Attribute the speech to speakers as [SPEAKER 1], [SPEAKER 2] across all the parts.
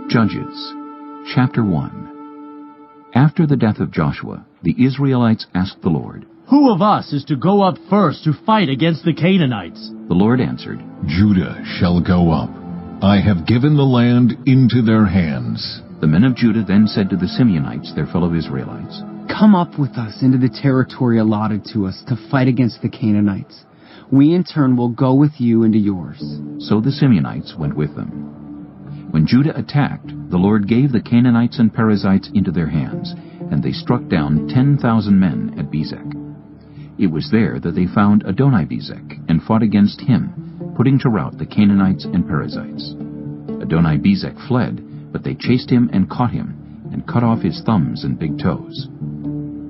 [SPEAKER 1] Judges, chapter 1. After the death of Joshua, the Israelites asked the Lord,
[SPEAKER 2] "Who of us is to go up first to fight against the Canaanites?"
[SPEAKER 1] The Lord answered,
[SPEAKER 3] Judah shall go up. I have given the land into their hands.
[SPEAKER 1] The men of Judah then said to the Simeonites, their fellow Israelites,
[SPEAKER 4] "Come up with us into the territory allotted to us to fight against the Canaanites. We in turn will go with you into yours."
[SPEAKER 1] So the Simeonites went with them. When Judah attacked, the Lord gave the Canaanites and Perizzites into their hands, and they struck down 10,000 men at Bezek. It was there that they found Adoni-Bezek and fought against him, putting to rout the Canaanites and Perizzites. Adoni-Bezek fled, but they chased him and caught him, and cut off his thumbs and big toes.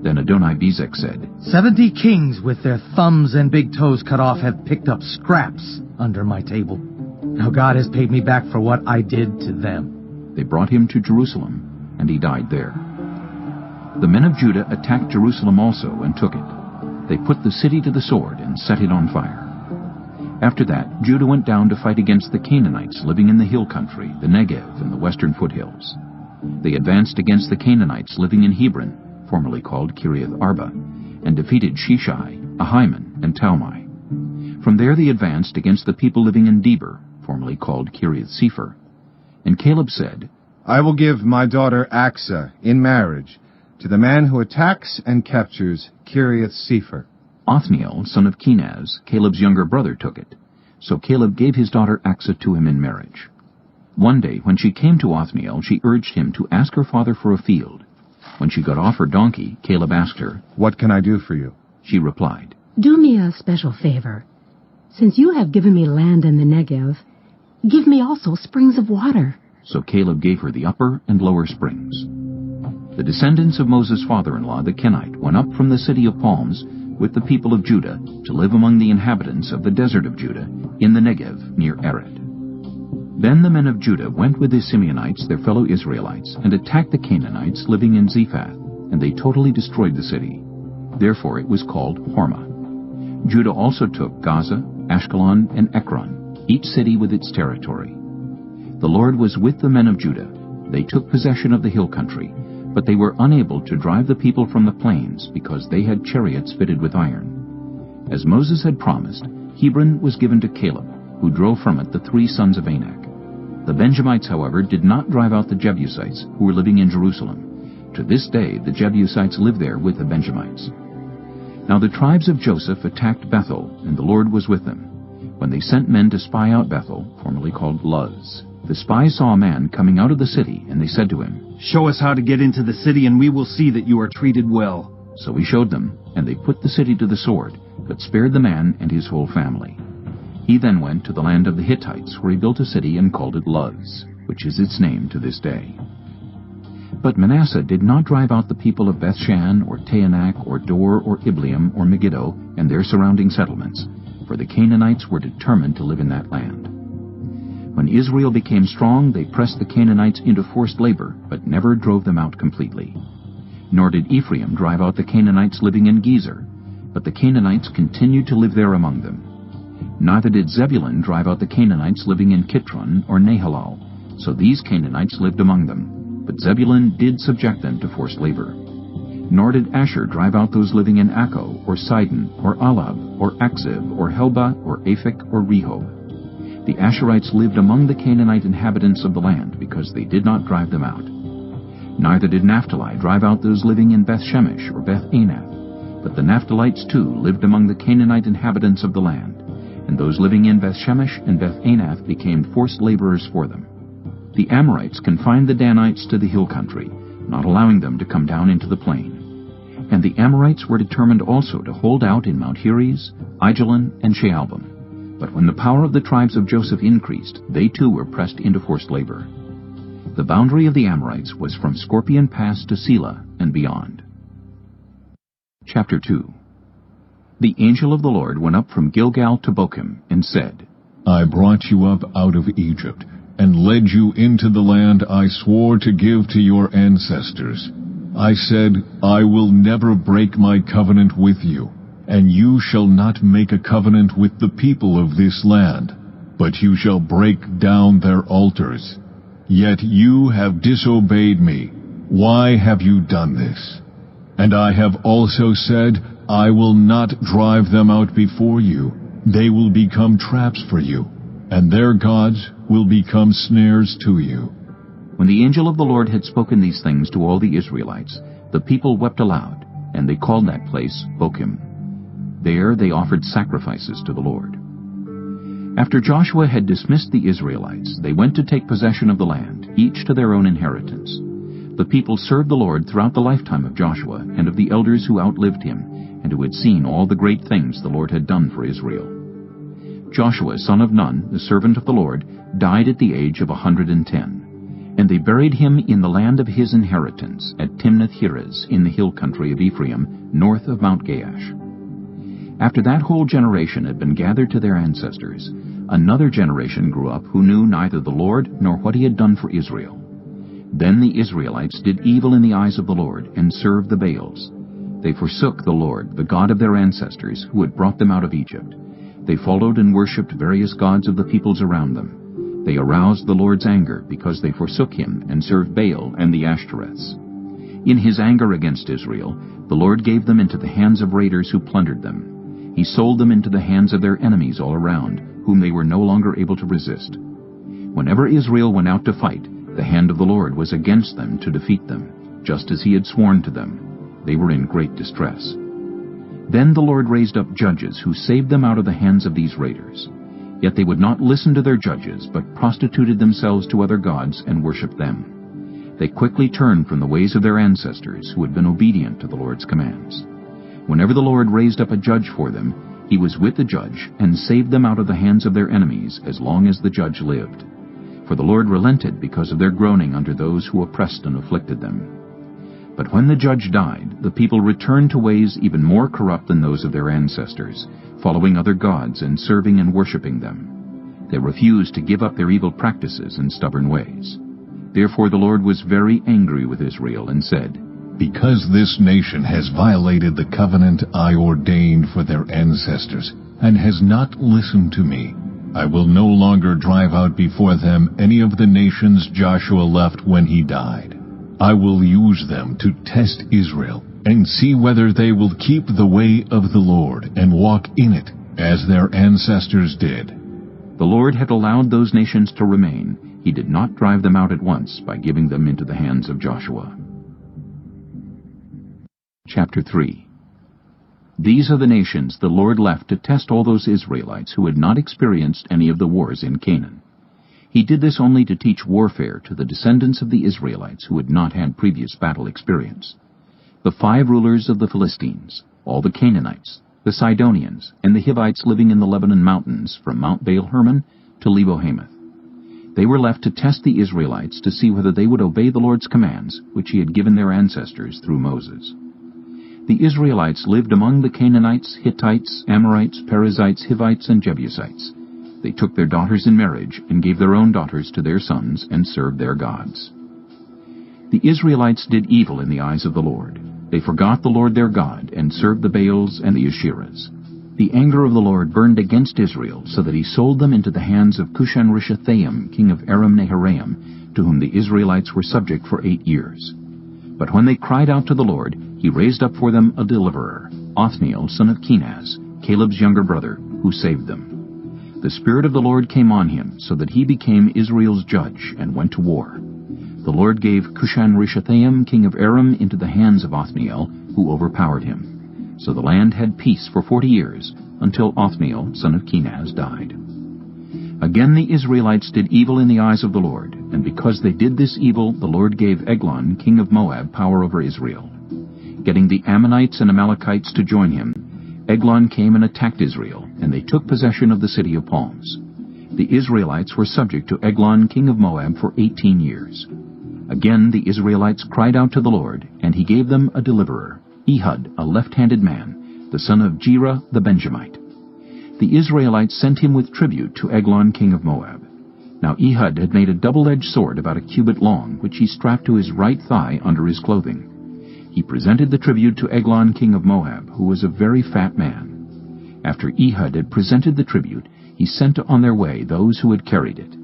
[SPEAKER 1] Then Adoni-Bezek said,
[SPEAKER 5] 70 kings with their thumbs and big toes cut off have picked up scraps under my table. Now God has paid me back for what I did to them.
[SPEAKER 1] They brought him to Jerusalem, and he died there. The men of Judah attacked Jerusalem also and took it. They put the city to the sword and set it on fire. After that, Judah went down to fight against the Canaanites living in the hill country, the Negev, and the western foothills. They advanced against the Canaanites living in Hebron, formerly called Kiriath Arba, and defeated Sheshai, Ahiman, and Talmai. From there they advanced against the people living in Debir, formerly called Kiriath Sepher. And Caleb said,
[SPEAKER 6] I will give my daughter Achsah in marriage to the man who attacks and captures Kiriath Sepher.
[SPEAKER 1] Othniel, son of Kenaz, Caleb's younger brother, took it. So Caleb gave his daughter Achsah to him in marriage. One day, when she came to Othniel, she urged him to ask her father for a field. When she got off her donkey, Caleb asked her,
[SPEAKER 6] What can I do for you?
[SPEAKER 1] She replied,
[SPEAKER 7] Do me a special favor. Since you have given me land in the Negev, give me also springs of water.
[SPEAKER 1] So Caleb gave her the upper and lower springs. The descendants of Moses' father-in-law, the Kenite, went up from the city of palms with the people of Judah to live among the inhabitants of the desert of Judah in the Negev near Arad. Then the men of Judah went with the Simeonites, their fellow Israelites, and attacked the Canaanites living in Zephath, and they totally destroyed the city. Therefore it was called Hormah. Judah also took Gaza, Ashkelon, and Ekron, each city with its territory. The Lord was with the men of Judah. They took possession of the hill country, but they were unable to drive the people from the plains because they had chariots fitted with iron. As Moses had promised, Hebron was given to Caleb, who drove from it the 3 sons of Anak. The Benjamites, however, did not drive out the Jebusites, who were living in Jerusalem. To this day the Jebusites live there with the Benjamites. Now the tribes of Joseph attacked Bethel, and the Lord was with them. When they sent men to spy out Bethel, formerly called Luz, the spies saw a man coming out of the city, and they said to him,
[SPEAKER 8] Show us how to get into the city, and we will see that you are treated well.
[SPEAKER 1] So he showed them, and they put the city to the sword, but spared the man and his whole family. He then went to the land of the Hittites, where he built a city and called it Luz, which is its name to this day. But Manasseh did not drive out the people of Bethshan, or Taanach, or Dor, or Ibleam, or Megiddo, and their surrounding settlements, for the Canaanites were determined to live in that land. When Israel became strong, they pressed the Canaanites into forced labor, but never drove them out completely. Nor did Ephraim drive out the Canaanites living in Gezer, but the Canaanites continued to live there among them. Neither did Zebulun drive out the Canaanites living in Kitron or Nahalal, so these Canaanites lived among them, but Zebulun did subject them to forced labor. Nor did Asher drive out those living in Akko, or Sidon, or Alab, or Akzib, or Helba, or Aphek, or Rehob. The Asherites lived among the Canaanite inhabitants of the land, because they did not drive them out. Neither did Naphtali drive out those living in Beth-Shemesh or Beth-Anath, but the Naphtalites too lived among the Canaanite inhabitants of the land, and those living in Beth-Shemesh and Beth-Anath became forced laborers for them. The Amorites confined the Danites to the hill country, not allowing them to come down into the plain. And the Amorites were determined also to hold out in Mount Heres, Aijalon, and Shaalbim. But when the power of the tribes of Joseph increased, they too were pressed into forced labor. The boundary of the Amorites was from Scorpion Pass to Selah and beyond. Chapter 2. The angel of the Lord went up from Gilgal to Bochim and said,
[SPEAKER 3] I brought you up out of Egypt, and led you into the land I swore to give to your ancestors. I said, I will never break my covenant with you, and you shall not make a covenant with the people of this land, but you shall break down their altars. Yet you have disobeyed me. Why have you done this? And I have also said, I will not drive them out before you. They will become traps for you, and their gods will become snares to you.
[SPEAKER 1] When the angel of the Lord had spoken these things to all the Israelites, the people wept aloud, and they called that place Bochim. There they offered sacrifices to the Lord. After Joshua had dismissed the Israelites, they went to take possession of the land, each to their own inheritance. The people served the Lord throughout the lifetime of Joshua and of the elders who outlived him, and who had seen all the great things the Lord had done for Israel. Joshua, son of Nun, the servant of the Lord, died at the age of 110, and they buried him in the land of his inheritance at Timnath-Heres in the hill country of Ephraim, north of Mount Gaash. After that whole generation had been gathered to their ancestors, another generation grew up who knew neither the Lord nor what he had done for Israel. Then the Israelites did evil in the eyes of the Lord, and served the Baals. They forsook the Lord, the God of their ancestors, who had brought them out of Egypt. They followed and worshipped various gods of the peoples around them. They aroused the Lord's anger, because they forsook him, and served Baal and the Ashtoreths. In his anger against Israel, the Lord gave them into the hands of raiders who plundered them. He sold them into the hands of their enemies all around, whom they were no longer able to resist. Whenever Israel went out to fight, the hand of the Lord was against them to defeat them, just as he had sworn to them. They were in great distress. Then the Lord raised up judges who saved them out of the hands of these raiders. Yet they would not listen to their judges, but prostituted themselves to other gods and worshipped them. They quickly turned from the ways of their ancestors, who had been obedient to the Lord's commands. Whenever the Lord raised up a judge for them, he was with the judge and saved them out of the hands of their enemies as long as the judge lived. For the Lord relented because of their groaning under those who oppressed and afflicted them. But when the judge died, the people returned to ways even more corrupt than those of their ancestors, following other gods and serving and worshipping them. They refused to give up their evil practices and stubborn ways. Therefore the Lord was very angry with Israel and said,
[SPEAKER 3] Because this nation has violated the covenant I ordained for their ancestors, and has not listened to me, I will no longer drive out before them any of the nations Joshua left when he died. I will use them to test Israel, and see whether they will keep the way of the Lord and walk in it, as their ancestors did.
[SPEAKER 1] The Lord had allowed those nations to remain. He did not drive them out at once by giving them into the hands of Joshua. Chapter 3. These are the nations the Lord left to test all those Israelites who had not experienced any of the wars in Canaan. He did this only to teach warfare to the descendants of the Israelites who had not had previous battle experience. The 5 rulers of the Philistines, all the Canaanites, the Sidonians, and the Hivites living in the Lebanon mountains from Mount Baal-Hermon to Lebo-Hamath. They were left to test the Israelites to see whether they would obey the Lord's commands, which he had given their ancestors through Moses. The Israelites lived among the Canaanites, Hittites, Amorites, Perizzites, Hivites, and Jebusites. They took their daughters in marriage and gave their own daughters to their sons and served their gods. The Israelites did evil in the eyes of the Lord. They forgot the Lord their God and served the Baals and the Asherahs. The anger of the Lord burned against Israel, so that he sold them into the hands of Cushan-Rishathaim, king of Aram-Naharaim, to whom the Israelites were subject for 8 years. But when they cried out to the Lord, he raised up for them a deliverer, Othniel, son of Kenaz, Caleb's younger brother, who saved them. The Spirit of the Lord came on him, so that he became Israel's judge and went to war. The Lord gave Cushan-Rishathaim, king of Aram, into the hands of Othniel, who overpowered him. So the land had peace for 40 years, until Othniel, son of Kenaz, died. Again the Israelites did evil in the eyes of the Lord, and because they did this evil, the Lord gave Eglon, king of Moab, power over Israel. Getting the Ammonites and Amalekites to join him, Eglon came and attacked Israel, and they took possession of the city of palms. The Israelites were subject to Eglon, king of Moab, for 18 years. Again the Israelites cried out to the Lord, and he gave them a deliverer, Ehud, a left-handed man, the son of Jerah the Benjamite. The Israelites sent him with tribute to Eglon, king of Moab. Now Ehud had made a double-edged sword about a cubit long, which he strapped to his right thigh under his clothing. He presented the tribute to Eglon, king of Moab, who was a very fat man. After Ehud had presented the tribute, he sent on their way those who had carried it.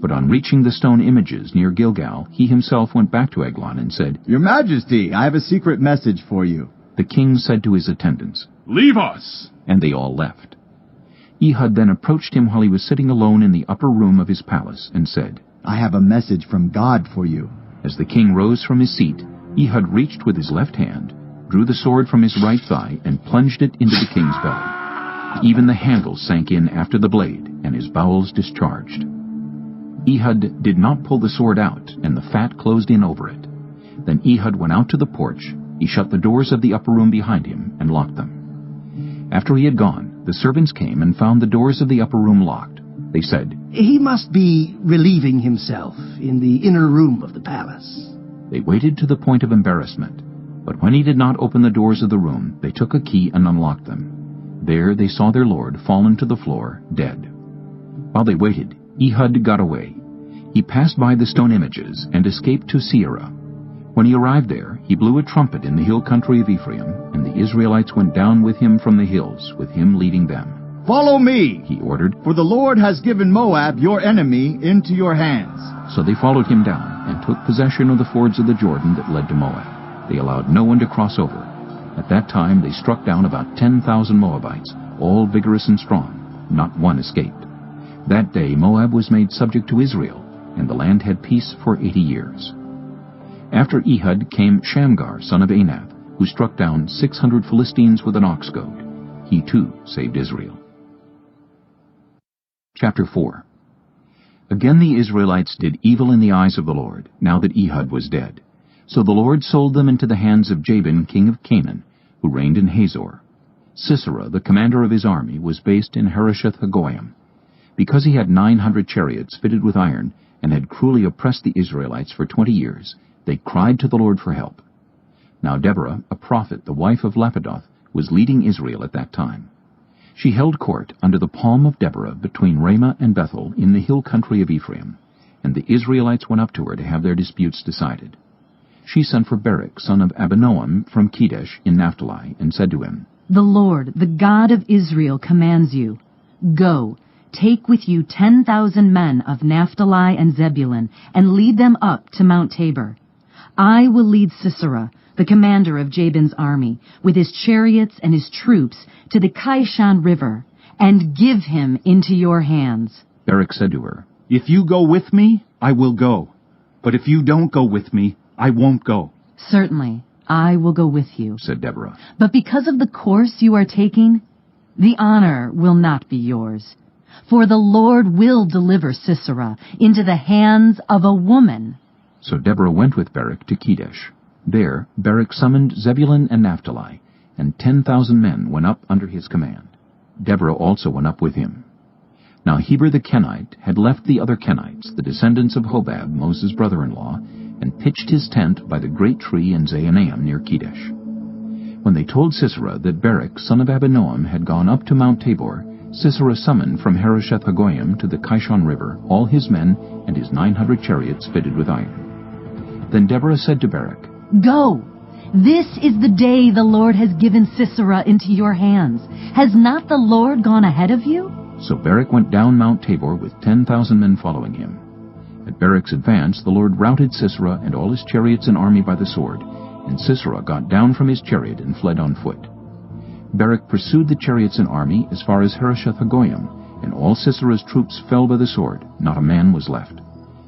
[SPEAKER 1] But on reaching the stone images near Gilgal, he himself went back to Eglon and said,
[SPEAKER 9] "Your Majesty, I have a secret message for you."
[SPEAKER 1] The king said to his attendants,
[SPEAKER 10] "Leave us!"
[SPEAKER 1] And they all left. Ehud then approached him while he was sitting alone in the upper room of his palace, and said,
[SPEAKER 9] "I have a message from God for you."
[SPEAKER 1] As the king rose from his seat, Ehud reached with his left hand, drew the sword from his right thigh, and plunged it into the king's belly. Even the handle sank in after the blade, and his bowels discharged. Ehud did not pull the sword out, and the fat closed in over it. Then Ehud went out to the porch. He shut the doors of the upper room behind him and locked them. After he had gone, the servants came and found the doors of the upper room locked. They said,
[SPEAKER 11] "He must be relieving himself in the inner room of the palace."
[SPEAKER 1] They waited to the point of embarrassment, but when he did not open the doors of the room, they took a key and unlocked them. There they saw their lord fallen to the floor, dead. While they waited, Ehud got away. He passed by the stone images and escaped to Seirah. When he arrived there, he blew a trumpet in the hill country of Ephraim, and the Israelites went down with him from the hills, with him leading them.
[SPEAKER 9] "Follow me,"
[SPEAKER 1] he ordered,
[SPEAKER 9] "for the Lord has given Moab, your enemy, into your hands."
[SPEAKER 1] So they followed him down and took possession of the fords of the Jordan that led to Moab. They allowed no one to cross over. At that time they struck down about 10,000 Moabites, all vigorous and strong. Not one escaped. That day Moab was made subject to Israel, and the land had peace for 80 years. After Ehud came Shamgar, son of Anath, who struck down 600 Philistines with an ox goad. He too saved Israel. Chapter 4. Again the Israelites did evil in the eyes of the Lord, now that Ehud was dead. So the Lord sold them into the hands of Jabin, king of Canaan, who reigned in Hazor. Sisera, the commander of his army, was based in Harosheth-Hagoyim. Because he had 900 chariots fitted with iron, and had cruelly oppressed the Israelites for 20 years, they cried to the Lord for help. Now Deborah, a prophet, the wife of Lapidoth, was leading Israel at that time. She held court under the palm of Deborah between Ramah and Bethel in the hill country of Ephraim, and the Israelites went up to her to have their disputes decided. She sent for Barak, son of Abinoam, from Kedesh in Naphtali, and said to him,
[SPEAKER 12] "The Lord, the God of Israel, commands you, Go, take with you 10,000 men of Naphtali and Zebulun, and lead them up to Mount Tabor. I will lead Sisera, the commander of Jabin's army, with his chariots and his troops, to the Kishon River, and give him into your hands."
[SPEAKER 1] Barak said to her,
[SPEAKER 8] "If you go with me, I will go. But if you don't go with me, I won't go."
[SPEAKER 12] "Certainly, I will go with you,"
[SPEAKER 1] said Deborah.
[SPEAKER 12] "But because of the course you are taking, the honor will not be yours. For the Lord will deliver Sisera into the hands of a woman."
[SPEAKER 1] So Deborah went with Barak to Kedesh. There Barak summoned Zebulun and Naphtali, and 10,000 men went up under his command. Deborah also went up with him. Now Heber the Kenite had left the other Kenites, the descendants of Hobab, Moses' brother-in-law, and pitched his tent by the great tree in Zaanaim near Kedesh. When they told Sisera that Barak, son of Abinoam, had gone up to Mount Tabor, Sisera summoned from Harosheth-Hagoyim to the Kishon River all his men and his 900 chariots fitted with iron. Then Deborah said to Barak,
[SPEAKER 12] "Go! This is the day the Lord has given Sisera into your hands. Has not the Lord gone ahead of you?"
[SPEAKER 1] So Barak went down Mount Tabor with 10,000 men following him. At Barak's advance the Lord routed Sisera and all his chariots and army by the sword, and Sisera got down from his chariot and fled on foot. Barak pursued the chariots and army as far as Harosheth-Hagoyim, and all Sisera's troops fell by the sword. Not a man was left.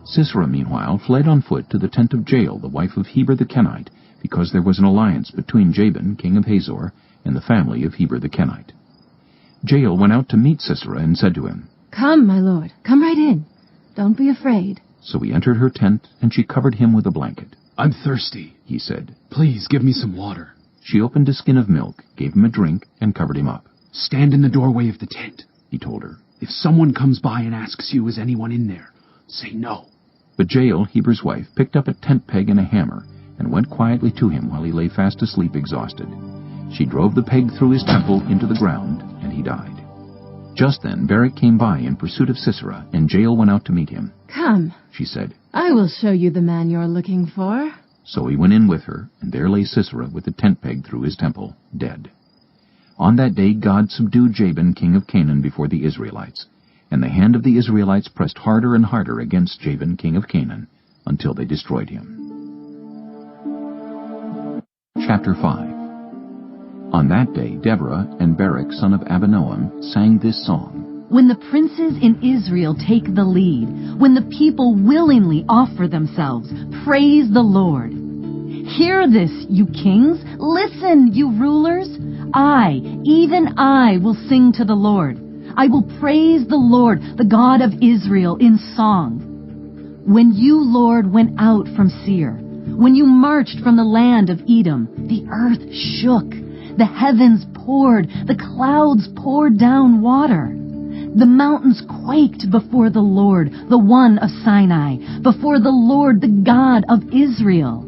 [SPEAKER 1] Sisera, meanwhile, fled on foot to the tent of Jael, the wife of Heber the Kenite, because there was an alliance between Jabin, king of Hazor, and the family of Heber the Kenite. Jael went out to meet Sisera and said to him,
[SPEAKER 13] "Come, my lord, come right in. Don't be afraid."
[SPEAKER 1] So he entered her tent, and she covered him with a blanket.
[SPEAKER 10] "I'm thirsty,"
[SPEAKER 1] he said.
[SPEAKER 10] "Please give me some water."
[SPEAKER 1] She opened a skin of milk, gave him a drink, and covered him up.
[SPEAKER 10] "Stand in the doorway of the tent,"
[SPEAKER 1] he told her.
[SPEAKER 10] "If someone comes by and asks you, 'Is anyone in there?' say no."
[SPEAKER 1] But Jael, Heber's wife, picked up a tent peg and a hammer, and went quietly to him while he lay fast asleep exhausted. She drove the peg through his temple into the ground, and he died. Just then Barak came by in pursuit of Sisera, and Jael went out to meet him.
[SPEAKER 13] "Come,"
[SPEAKER 1] she said.
[SPEAKER 13] "I will show you the man you're looking for."
[SPEAKER 1] So he went in with her, and there lay Sisera with the tent peg through his temple, dead. On that day God subdued Jabin, king of Canaan, before the Israelites, and the hand of the Israelites pressed harder and harder against Jabin, king of Canaan, until they destroyed him. Chapter 5. On that day Deborah and Barak son of Abinoam sang this song.
[SPEAKER 12] When the princes in Israel take the lead, when the people willingly offer themselves, praise the Lord. Hear this, you kings. Listen, you rulers. I, even I, will sing to the Lord. I will praise the Lord, the God of Israel, in song. When you, Lord, went out from Seir, when you marched from the land of Edom, the earth shook. The heavens poured, the clouds poured down water. The mountains quaked before the Lord, the one of Sinai, before the Lord, the God of Israel.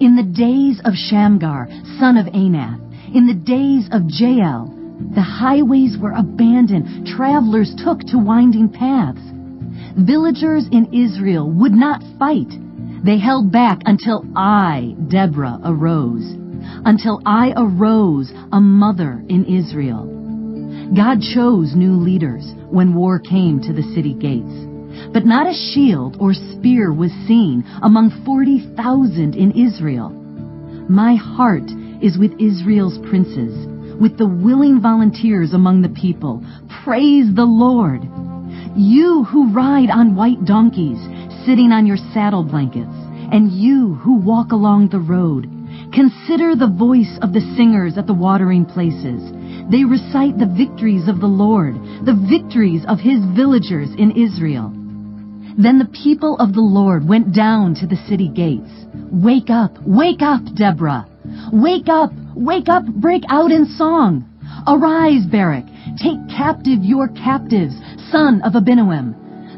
[SPEAKER 12] In the days of Shamgar, son of Anath, in the days of Jael, the highways were abandoned, travelers took to winding paths. Villagers in Israel would not fight. They held back until I, Deborah, arose. Until I arose, a mother in Israel. God chose new leaders when war came to the city gates. But not a shield or spear was seen among 40,000 in Israel. My heart is with Israel's princes, with the willing volunteers among the people. Praise the Lord. You who ride on white donkeys, sitting on your saddle blankets, and you who walk along the road, consider the voice of the singers at the watering places. They recite the victories of the Lord, the victories of his villagers in Israel. Then the people of the Lord went down to the city gates. Wake up, Deborah. Wake up, break out in song. Arise, Barak, take captive your captives, son of Abinoam.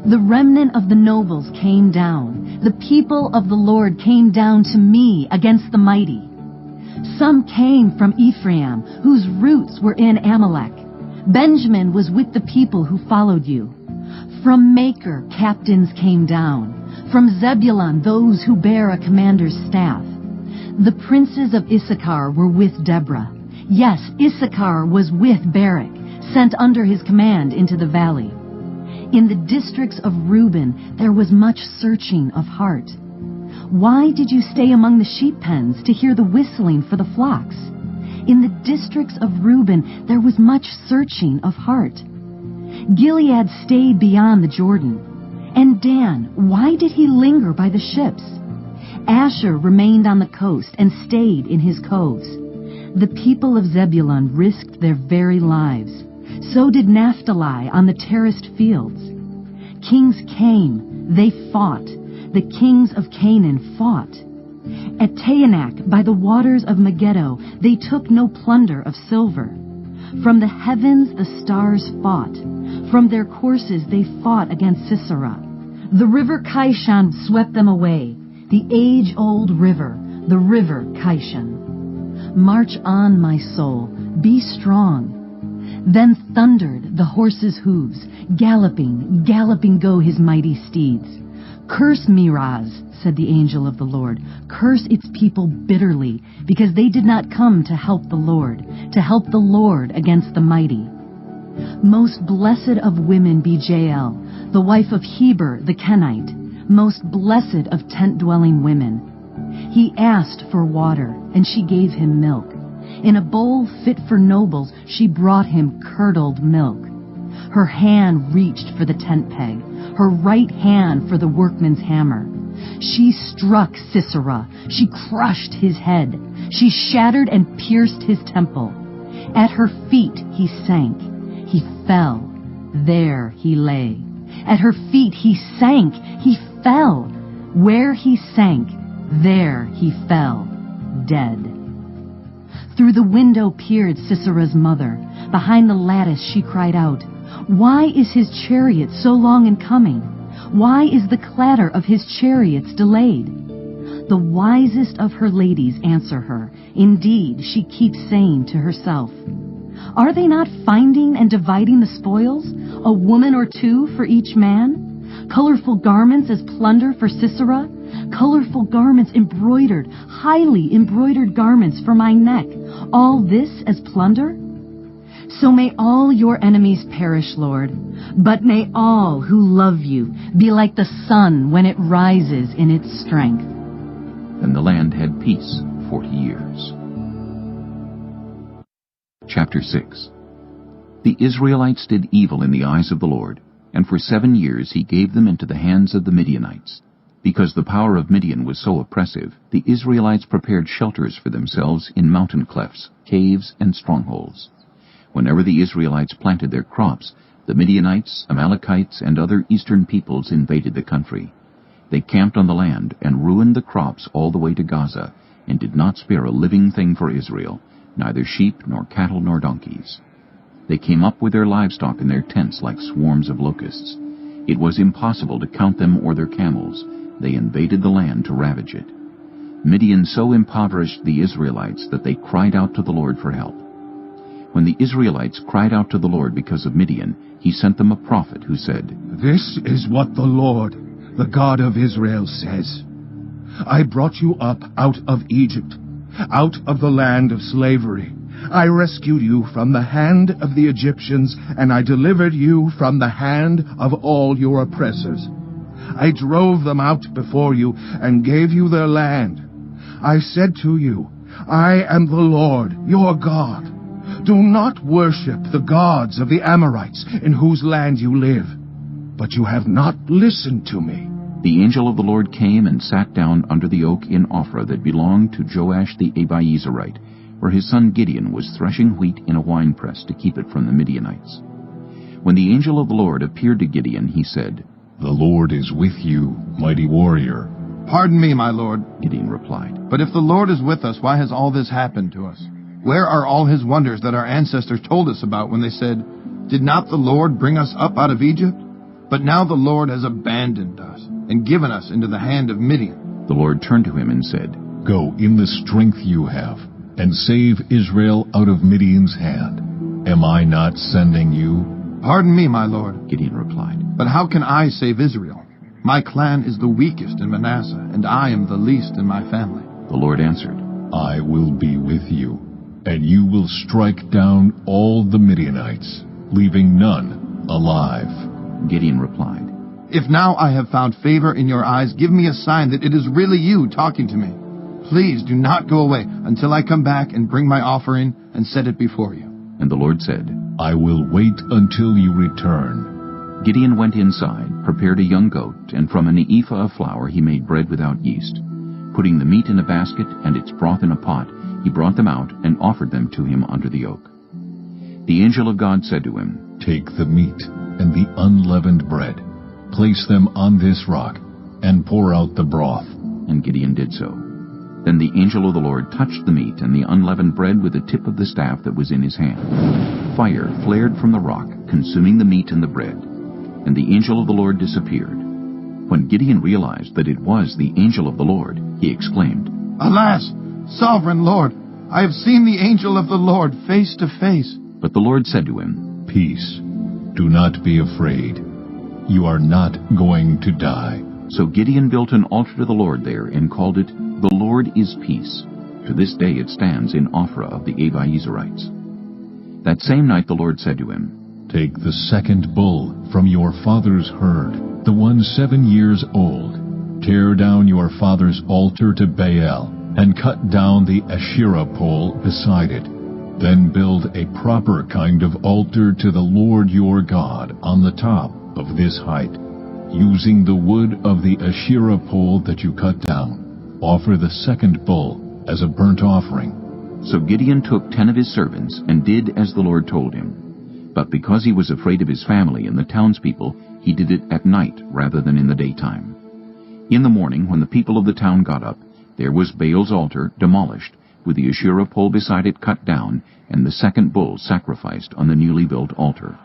[SPEAKER 12] The remnant of the nobles came down. The people of the Lord came down to me against the mighty. Some came from Ephraim, whose roots were in Amalek. Benjamin was with the people who followed you. From Maker, captains came down. From Zebulun, those who bear a commander's staff. The princes of Issachar were with Deborah. Yes, Issachar was with Barak, sent under his command into the valley. In the districts of Reuben, there was much searching of heart. Why did you stay among the sheep pens to hear the whistling for the flocks? In the districts of Reuben, there was much searching of heart. Gilead stayed beyond the Jordan. And Dan, why did he linger by the ships? Asher remained on the coast and stayed in his coves. The people of Zebulun risked their very lives. So did Naphtali on the terraced fields. Kings came, they fought. The kings of Canaan fought. At Taanach, by the waters of Megiddo, they took no plunder of silver. From the heavens the stars fought. From their courses they fought against Sisera. The river Kishon swept them away, the age-old river, the river Kishon. March on, my soul, be strong. Then thundered the horses' hooves, galloping, galloping go his mighty steeds. Curse Miraz, said the angel of the Lord, curse its people bitterly, because they did not come to help the Lord against the mighty. Most blessed of women be Jael, the wife of Heber the Kenite, most blessed of tent-dwelling women. He asked for water, and she gave him milk. In a bowl fit for nobles, she brought him curdled milk. Her hand reached for the tent peg, her right hand for the workman's hammer. She struck Sisera, she crushed his head, she shattered and pierced his temple. At her feet he sank, he fell, there he lay. At her feet he sank, he fell. Where he sank, there he fell, dead. Through the window peered Sisera's mother. Behind the lattice she cried out, "Why is his chariot so long in coming? Why is the clatter of his chariots delayed?" The wisest of her ladies answer her. Indeed, she keeps saying to herself, "Are they not finding and dividing the spoils, a woman or two for each man? Colorful garments as plunder for Sisera? Colorful garments embroidered, highly embroidered garments for my neck, all this as plunder?" So may all your enemies perish, Lord, but may all who love you be like the sun when it rises in its strength.
[SPEAKER 1] Then the land had peace 40 years. Chapter 6. The Israelites did evil in the eyes of the Lord, and for 7 years he gave them into the hands of the Midianites. Because the power of Midian was so oppressive, the Israelites prepared shelters for themselves in mountain clefts, caves, and strongholds. Whenever the Israelites planted their crops, the Midianites, Amalekites, and other eastern peoples invaded the country. They camped on the land and ruined the crops all the way to Gaza, and did not spare a living thing for Israel, neither sheep nor cattle nor donkeys. They came up with their livestock in their tents like swarms of locusts. It was impossible to count them or their camels. They invaded the land to ravage it. Midian so impoverished the Israelites that they cried out to the Lord for help. When the Israelites cried out to the Lord because of Midian, he sent them a prophet who said,
[SPEAKER 14] "This is what the Lord, the God of Israel, says. I brought you up out of Egypt, out of the land of slavery. I rescued you from the hand of the Egyptians, and I delivered you from the hand of all your oppressors. I drove them out before you and gave you their land. I said to you, I am the Lord, your God. Do not worship the gods of the Amorites in whose land you live. But you have not listened to me."
[SPEAKER 1] The angel of the Lord came and sat down under the oak in Ophrah that belonged to Joash the Abiezrite, where his son Gideon was threshing wheat in a winepress to keep it from the Midianites. When the angel of the Lord appeared to Gideon, he said,
[SPEAKER 3] "The Lord is with you, mighty warrior."
[SPEAKER 15] "Pardon me, my lord,"
[SPEAKER 1] Gideon replied.
[SPEAKER 15] "but if the Lord is with us, why has all this happened to us? Where are all his wonders that our ancestors told us about when they said, 'Did not the Lord bring us up out of Egypt?' But now the Lord has abandoned us and given us into the hand of Midian."
[SPEAKER 1] The Lord turned to him and said,
[SPEAKER 3] "Go in the strength you have, and save Israel out of Midian's hand. Am I not sending you?"
[SPEAKER 15] "Pardon me, my lord,"
[SPEAKER 1] Gideon replied.
[SPEAKER 15] "but how can I save Israel? My clan is the weakest in Manasseh, and I am the least in my family."
[SPEAKER 1] The Lord answered,
[SPEAKER 3] "I will be with you, and you will strike down all the Midianites, leaving none alive."
[SPEAKER 1] Gideon replied,
[SPEAKER 15] "If now I have found favor in your eyes, give me a sign that it is really you talking to me. Please do not go away until I come back and bring my offering and set it before you."
[SPEAKER 1] And the Lord said,
[SPEAKER 3] "I will wait until you return."
[SPEAKER 1] Gideon went inside, prepared a young goat, and from an ephah of flour he made bread without yeast. Putting the meat in a basket and its broth in a pot, he brought them out and offered them to him under the oak. The angel of God said to him,
[SPEAKER 3] "Take the meat and the unleavened bread, place them on this rock, and pour out the broth."
[SPEAKER 1] And Gideon did so. Then the angel of the Lord touched the meat and the unleavened bread with the tip of the staff that was in his hand. Fire flared from the rock, consuming the meat and the bread, and the angel of the Lord disappeared. When Gideon realized that it was the angel of the Lord, he exclaimed,
[SPEAKER 15] "Alas, sovereign Lord, I have seen the angel of the Lord face to face."
[SPEAKER 1] But the Lord said to him,
[SPEAKER 3] "Peace. Do not be afraid. You are not going to die."
[SPEAKER 1] So Gideon built an altar to the Lord there and called it, "The Lord is Peace." To this day it stands in Ophrah of the Abiezrites. That same night the Lord said to him,
[SPEAKER 3] "Take the second bull from your father's herd, the one 7 years old. Tear down your father's altar to Baal, and cut down the Asherah pole beside it. Then build a proper kind of altar to the Lord your God on the top of this height. Using the wood of the Asherah pole that you cut down, offer the second bull as a burnt offering."
[SPEAKER 1] So Gideon took 10 of his servants and did as the Lord told him. But because he was afraid of his family and the townspeople, he did it at night rather than in the daytime. In the morning, when the people of the town got up, there was Baal's altar demolished, with the Asherah pole beside it cut down, and the second bull sacrificed on the newly built altar.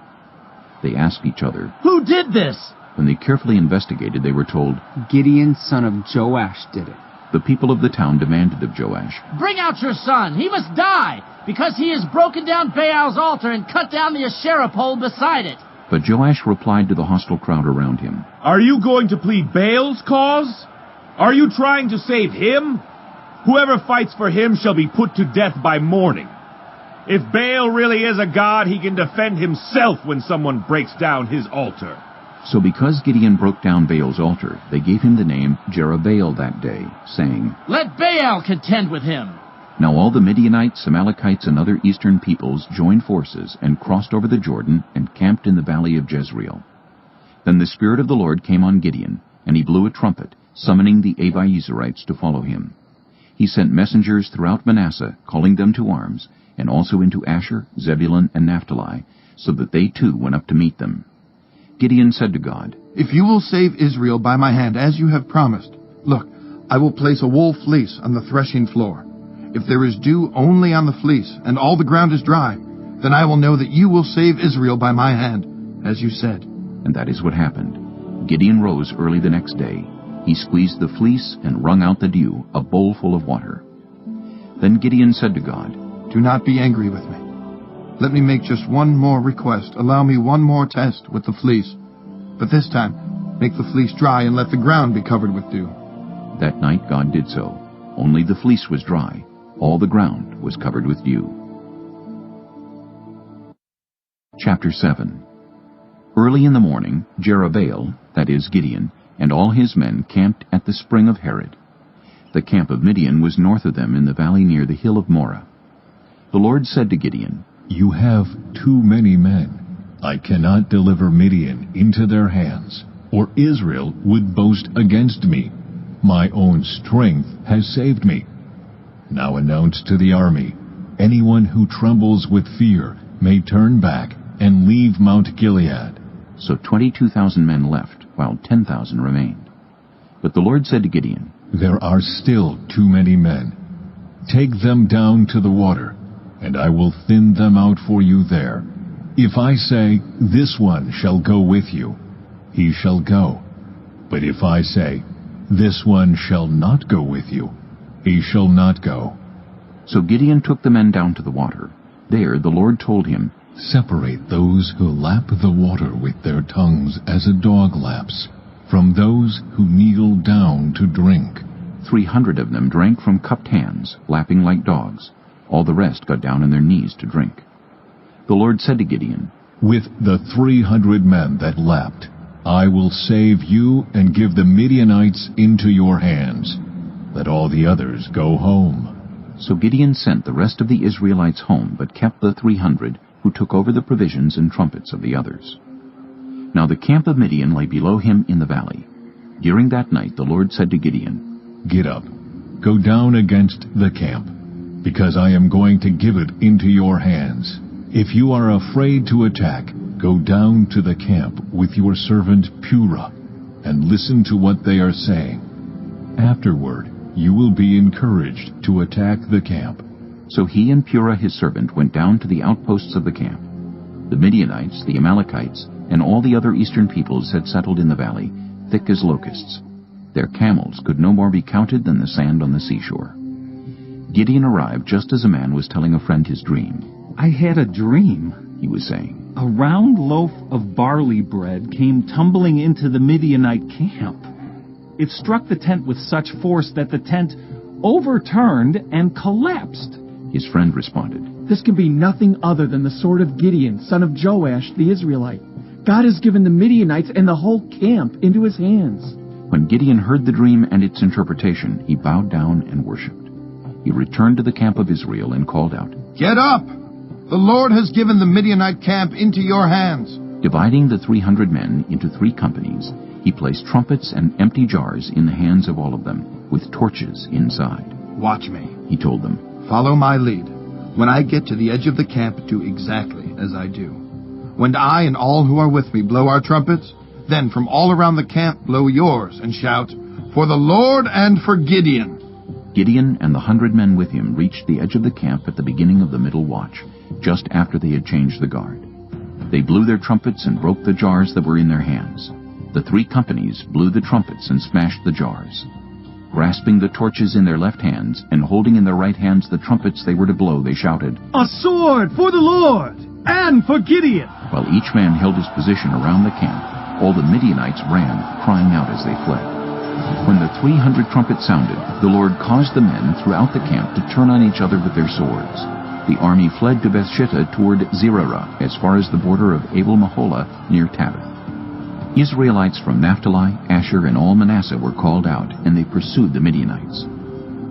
[SPEAKER 1] They asked each other,
[SPEAKER 2] "Who did this?"
[SPEAKER 1] When they carefully investigated, they were told,
[SPEAKER 4] "Gideon, son of Joash, did it."
[SPEAKER 1] The people of the town demanded of Joash,
[SPEAKER 2] "Bring out your son. He must die, because he has broken down Baal's altar and cut down the Asherah pole beside it."
[SPEAKER 1] But Joash replied to the hostile crowd around him,
[SPEAKER 16] "Are you going to plead Baal's cause? Are you trying to save him? Whoever fights for him shall be put to death by morning. If Baal really is a god, he can defend himself when someone breaks down his altar.
[SPEAKER 1] So because Gideon broke down Baal's altar, they gave him the name Jerubbaal that day, saying,
[SPEAKER 2] Let Baal contend with him.
[SPEAKER 1] Now all the Midianites, Amalekites, and other eastern peoples joined forces and crossed over the Jordan and camped in the valley of Jezreel. Then the Spirit of the Lord came on Gideon, and he blew a trumpet, summoning the Abiezerites to follow him. He sent messengers throughout Manasseh, calling them to arms, and also into Asher, Zebulun, and Naphtali, so that they too went up to meet them. Gideon said to God,
[SPEAKER 15] If you will save Israel by my hand, as you have promised, look, I will place a wool fleece on the threshing floor. If there is dew only on the fleece, and all the ground is dry, then I will know that you will save Israel by my hand, as you said.
[SPEAKER 1] And that is what happened. Gideon rose early the next day. He squeezed the fleece and wrung out the dew, a bowl full of water. Then Gideon said to God,
[SPEAKER 15] Do not be angry with me. Let me make just one more request. Allow me one more test with the fleece. But this time, make the fleece dry and let the ground be covered with dew.
[SPEAKER 1] That night God did so. Only the fleece was dry. All the ground was covered with dew. Chapter 7. Early in the morning, Jerubbaal, that is Gideon, and all his men camped at the spring of Harod. The camp of Midian was north of them in the valley near the hill of Moreh. The Lord said to Gideon,
[SPEAKER 3] You have too many men. I cannot deliver Midian into their hands, or Israel would boast against me. My own strength has saved me. Now announce to the army, anyone who trembles with fear may turn back and leave Mount Gilead.
[SPEAKER 1] So 22,000 men left, while 10,000 remained. But the Lord said to Gideon,
[SPEAKER 3] There are still too many men. Take them down to the water, and I will thin them out for you there. If I say, This one shall go with you, he shall go. But if I say, This one shall not go with you, he shall not go.
[SPEAKER 1] So Gideon took the men down to the water. There the Lord told him,
[SPEAKER 3] Separate those who lap the water with their tongues as a dog laps, from those who kneel down to drink.
[SPEAKER 1] 300 of them drank from cupped hands, lapping like dogs. All the rest got down on their knees to drink. The Lord said to Gideon,
[SPEAKER 3] With the 300 men that lapped, I will save you and give the Midianites into your hands. Let all the others go home.
[SPEAKER 1] So Gideon sent the rest of the Israelites home, but kept the 300 who took over the provisions and trumpets of the others. Now the camp of Midian lay below him in the valley. During that night the Lord said to Gideon,
[SPEAKER 3] Get up, go down against the camp, because I am going to give it into your hands. If you are afraid to attack, go down to the camp with your servant Purah, and listen to what they are saying. Afterward, you will be encouraged to attack the camp.
[SPEAKER 1] So he and Purah his servant went down to the outposts of the camp. The Midianites, the Amalekites, and all the other eastern peoples had settled in the valley, thick as locusts. Their camels could no more be counted than the sand on the seashore. Gideon arrived just as a man was telling a friend his dream.
[SPEAKER 8] I had a dream,
[SPEAKER 1] he was saying.
[SPEAKER 8] A round loaf of barley bread came tumbling into the Midianite camp. It struck the tent with such force that the tent overturned and collapsed.
[SPEAKER 1] His friend responded,
[SPEAKER 10] This can be nothing other than the sword of Gideon, son of Joash the Israelite. God has given the Midianites and the whole camp into his hands.
[SPEAKER 1] When Gideon heard the dream and its interpretation, he bowed down and worshipped. He returned to the camp of Israel and called out,
[SPEAKER 15] Get up! The Lord has given the Midianite camp into your hands.
[SPEAKER 1] Dividing the 300 men into 3 companies, he placed trumpets and empty jars in the hands of all of them, with torches inside.
[SPEAKER 15] Watch me,
[SPEAKER 1] he told them.
[SPEAKER 15] Follow my lead. When I get to the edge of the camp, do exactly as I do. When I and all who are with me blow our trumpets, then from all around the camp blow yours and shout, For the Lord and for Gideon.
[SPEAKER 1] Gideon and the 100 men with him reached the edge of the camp at the beginning of the middle watch, just after they had changed the guard. They blew their trumpets and broke the jars that were in their hands. The 3 companies blew the trumpets and smashed the jars. Grasping the torches in their left hands and holding in their right hands the trumpets they were to blow, they shouted,
[SPEAKER 10] A sword for the Lord and for Gideon!
[SPEAKER 1] While each man held his position around the camp, all the Midianites ran, crying out as they fled. When the 300 trumpets sounded, the Lord caused the men throughout the camp to turn on each other with their swords. The army fled to Bethshittah toward Zererah, as far as the border of Abel-Meholah near Tabbath. Israelites from Naphtali, Asher, and all Manasseh were called out, and they pursued the Midianites.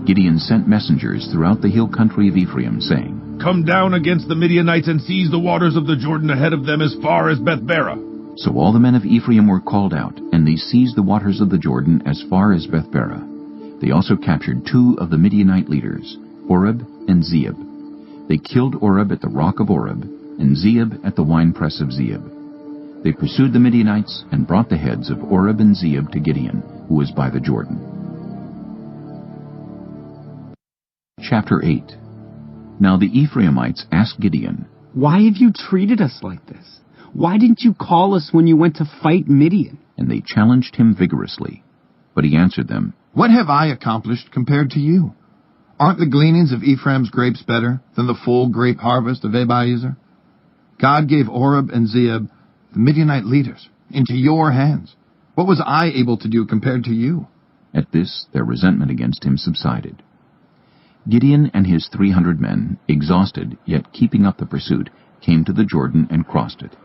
[SPEAKER 1] Gideon sent messengers throughout the hill country of Ephraim, saying,
[SPEAKER 16] "Come down against the Midianites and seize the waters of the Jordan ahead of them as far as Beth-barah."
[SPEAKER 1] So all the men of Ephraim were called out, and they seized the waters of the Jordan as far as Beth-barah. They also captured 2 of the Midianite leaders, Oreb and Zeeb. They killed Oreb at the rock of Oreb, and Zeeb at the winepress of Zeeb. They pursued the Midianites and brought the heads of Oreb and Zeeb to Gideon, who was by the Jordan. Chapter 8. Now the Ephraimites asked Gideon,
[SPEAKER 4] "Why have you treated us like this? Why didn't you call us when you went to fight Midian?"
[SPEAKER 1] And they challenged him vigorously. But he answered them,
[SPEAKER 15] "What have I accomplished compared to you? Aren't the gleanings of Ephraim's grapes better than the full grape harvest of Abiezer? God gave Oreb and Zeeb, the Midianite leaders, into your hands. What was I able to do compared to you?"
[SPEAKER 1] At this, their resentment against him subsided. Gideon and his 300 men, exhausted, yet keeping up the pursuit, came to the Jordan and crossed it.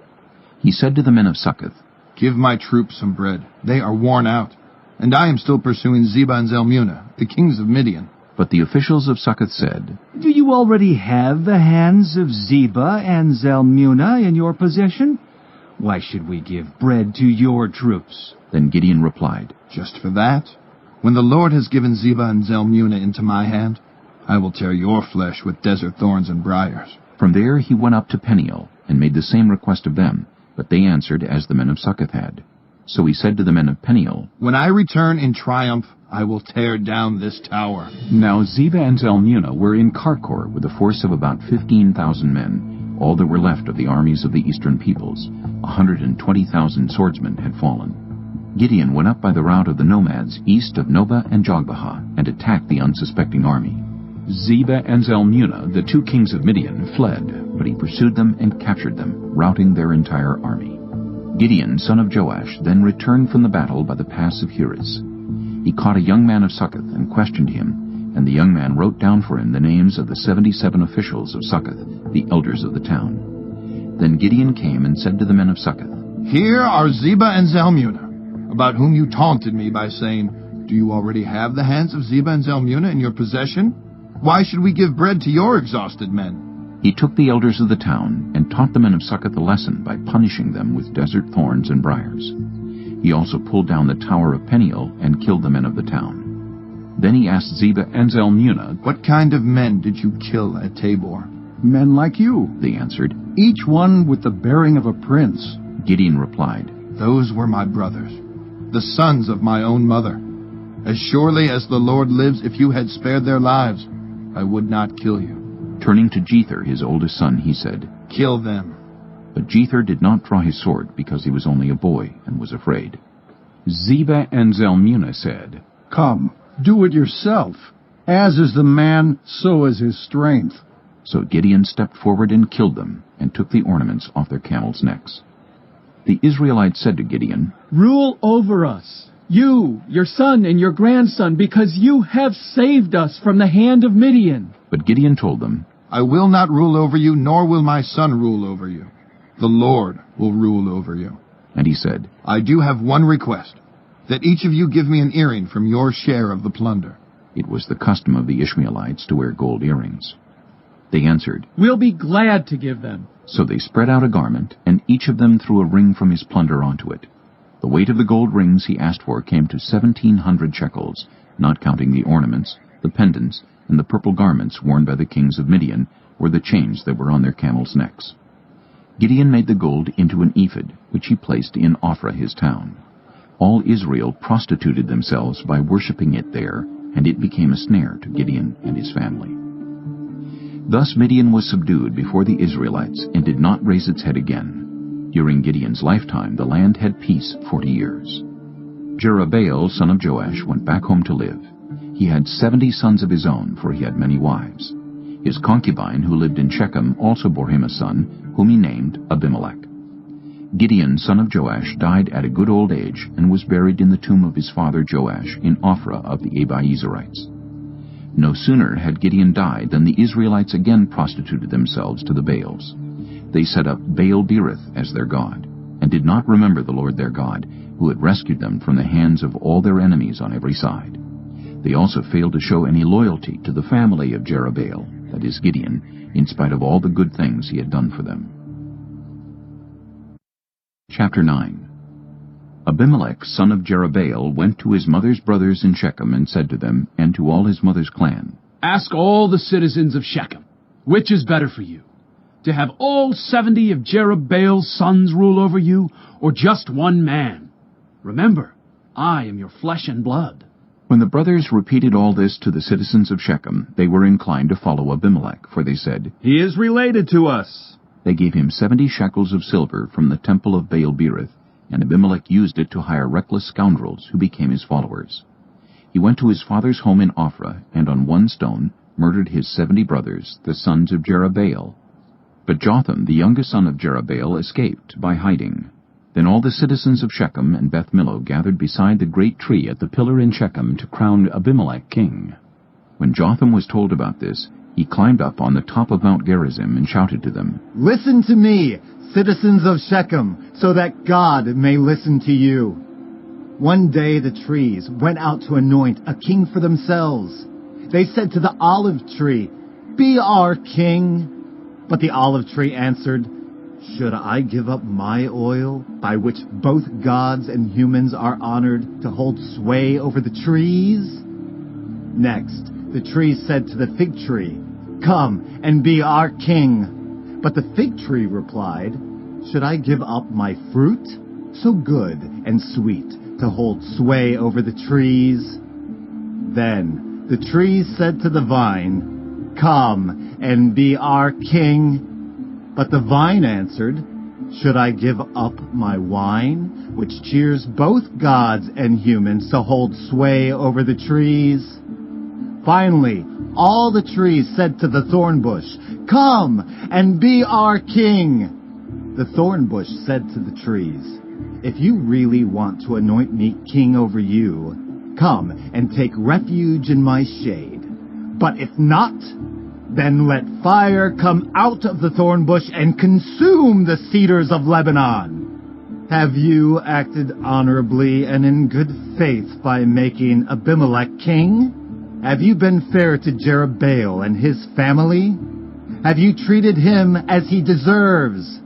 [SPEAKER 1] He said to the men of Succoth,
[SPEAKER 15] "Give my troops some bread. They are worn out, and I am still pursuing Zebah and Zalmunna, the kings of Midian."
[SPEAKER 1] But the officials of Succoth said,
[SPEAKER 17] "Do you already have the hands of Zebah and Zalmunna in your possession? Why should we give bread to your troops?"
[SPEAKER 1] Then Gideon replied,
[SPEAKER 15] "Just for that? When the Lord has given Zebah and Zalmunna into my hand, I will tear your flesh with desert thorns and briars."
[SPEAKER 1] From there he went up to Peniel, and made the same request of them, but they answered as the men of Succoth had. So he said to the men of Peniel,
[SPEAKER 15] "When I return in triumph, I will tear down this tower."
[SPEAKER 1] Now Zebah and Zalmunna were in Karkor with a force of about 15,000 men, all that were left of the armies of the eastern peoples. 120,000 swordsmen had fallen. Gideon went up by the route of the nomads east of Nobah and Jogbehah, and attacked the unsuspecting army. Zebah and Zalmunna, the 2 kings of Midian, fled, but he pursued them and captured them, routing their entire army. Gideon, son of Joash, then returned from the battle by the pass of Heres. He caught a young man of Succoth and questioned him, and the young man wrote down for him the names of the 77 officials of Succoth, the elders of the town. Then Gideon came and said to the men of Succoth,
[SPEAKER 15] "Here are Zebah and Zalmunna, about whom you taunted me by saying, 'Do you already have the hands of Zebah and Zalmunna in your possession? Why should we give bread to your exhausted men?'"
[SPEAKER 1] He took the elders of the town and taught the men of Succoth a lesson by punishing them with desert thorns and briars. He also pulled down the tower of Peniel and killed the men of the town. Then he asked Zebah and Zalmunna,
[SPEAKER 15] "What kind of men did you kill at Tabor?"
[SPEAKER 9] "Men like you,"
[SPEAKER 1] they answered,
[SPEAKER 9] "each one with the bearing of a prince."
[SPEAKER 1] Gideon replied,
[SPEAKER 15] "Those were my brothers, the sons of my own mother. As surely as the Lord lives, if you had spared their lives, I would not kill you."
[SPEAKER 1] Turning to Jether, his oldest son, he said,
[SPEAKER 15] "Kill them."
[SPEAKER 1] But Jether did not draw his sword because he was only a boy and was afraid. Zebah and Zalmunna said,
[SPEAKER 9] "Come, do it yourself. As is the man, so is his strength."
[SPEAKER 1] So Gideon stepped forward and killed them, and took the ornaments off their camels' necks. The Israelites said to Gideon,
[SPEAKER 10] "Rule over us, you, your son, and your grandson, because you have saved us from the hand of Midian."
[SPEAKER 1] But Gideon told them,
[SPEAKER 15] "I will not rule over you, nor will my son rule over you. The Lord will rule over you."
[SPEAKER 1] And he said,
[SPEAKER 15] "I do have one request, that each of you give me an earring from your share of the plunder."
[SPEAKER 1] It was the custom of the Ishmaelites to wear gold earrings. They answered,
[SPEAKER 10] "We'll be glad to give them."
[SPEAKER 1] So they spread out a garment, and each of them threw a ring from his plunder onto it. The weight of the gold rings he asked for came to 1,700 shekels, not counting the ornaments, the pendants, and the purple garments worn by the kings of Midian, or the chains that were on their camels' necks. Gideon made the gold into an ephod, which he placed in Ophrah his town. All Israel prostituted themselves by worshipping it there, and it became a snare to Gideon and his family. Thus Midian was subdued before the Israelites and did not raise its head again. During Gideon's lifetime the land had peace 40 years. Jerubbaal, son of Joash, went back home to live. He had 70 sons of his own, for he had many wives. His concubine, who lived in Shechem, also bore him a son, whom he named Abimelech. Gideon, son of Joash, died at a good old age, and was buried in the tomb of his father Joash in Ophrah of the Abiezerites. No sooner had Gideon died than the Israelites again prostituted themselves to the Baals. They set up Baal-berith as their god, and did not remember the Lord their God, who had rescued them from the hands of all their enemies on every side. They also failed to show any loyalty to the family of Jerubbaal, that is Gideon, in spite of all the good things he had done for them. Chapter 9. Abimelech, son of Jerubbaal, went to his mother's brothers in Shechem and said to them, and to all his mother's clan,
[SPEAKER 18] Ask all the citizens of Shechem, which is better for you, to have all 70 of Jerubbaal's sons rule over you, or just one man? Remember, I am your flesh and blood.
[SPEAKER 1] When the brothers repeated all this to the citizens of Shechem, they were inclined to follow Abimelech, for they said,
[SPEAKER 16] He is related to us.
[SPEAKER 1] They gave him 70 shekels of silver from the temple of Baal-berith, and Abimelech used it to hire reckless scoundrels who became his followers. He went to his father's home in Ophrah, and on one stone murdered his 70 brothers, the sons of Jerubbaal. But Jotham, the youngest son of Jerubbaal, escaped by hiding. Then all the citizens of Shechem and Beth Millo gathered beside the great tree at the pillar in Shechem to crown Abimelech king. When Jotham was told about this, he climbed up on the top of Mount Gerizim and shouted to them,
[SPEAKER 19] Listen to me, citizens of Shechem, so that God may listen to you. One day the trees went out to anoint a king for themselves. They said to the olive tree, Be our king. But the olive tree answered, Should I give up my oil, by which both gods and humans are honored, to hold sway over the trees? Next, the tree said to the fig tree, Come and be our king. But the fig tree replied, Should I give up my fruit, so good and sweet, to hold sway over the trees? Then the tree said to the vine, Come and be our king. But the vine answered, Should I give up my wine, which cheers both gods and humans, to hold sway over the trees? Finally, all the trees said to the thorn bush, Come and be our king. The thorn bush said to the trees, If you really want to anoint me king over you, come and take refuge in my shade. But if not, then let fire come out of the thorn bush and consume the cedars of Lebanon. Have you acted honorably and in good faith by making Abimelech king? Have you been fair to Jerubbaal and his family? Have you treated him as he deserves?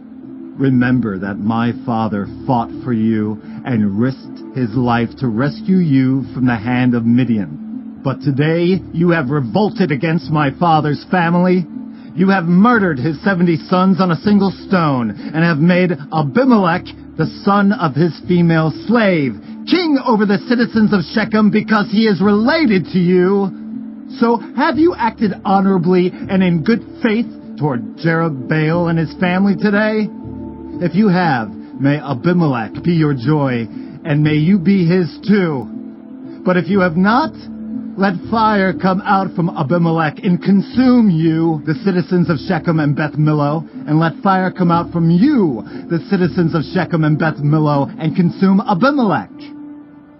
[SPEAKER 19] Remember that my father fought for you and risked his life to rescue you from the hand of Midian. But today you have revolted against my father's family. You have murdered his 70 sons on a single stone, and have made Abimelech, the son of his female slave, king over the citizens of Shechem because he is related to you. So have you acted honorably and in good faith toward Jerubbaal and his family today? If you have, may Abimelech be your joy, and may you be his too. But if you have not, let fire come out from Abimelech and consume you, the citizens of Shechem and Beth Millo, and let fire come out from you, the citizens of Shechem and Beth Millo, and consume Abimelech.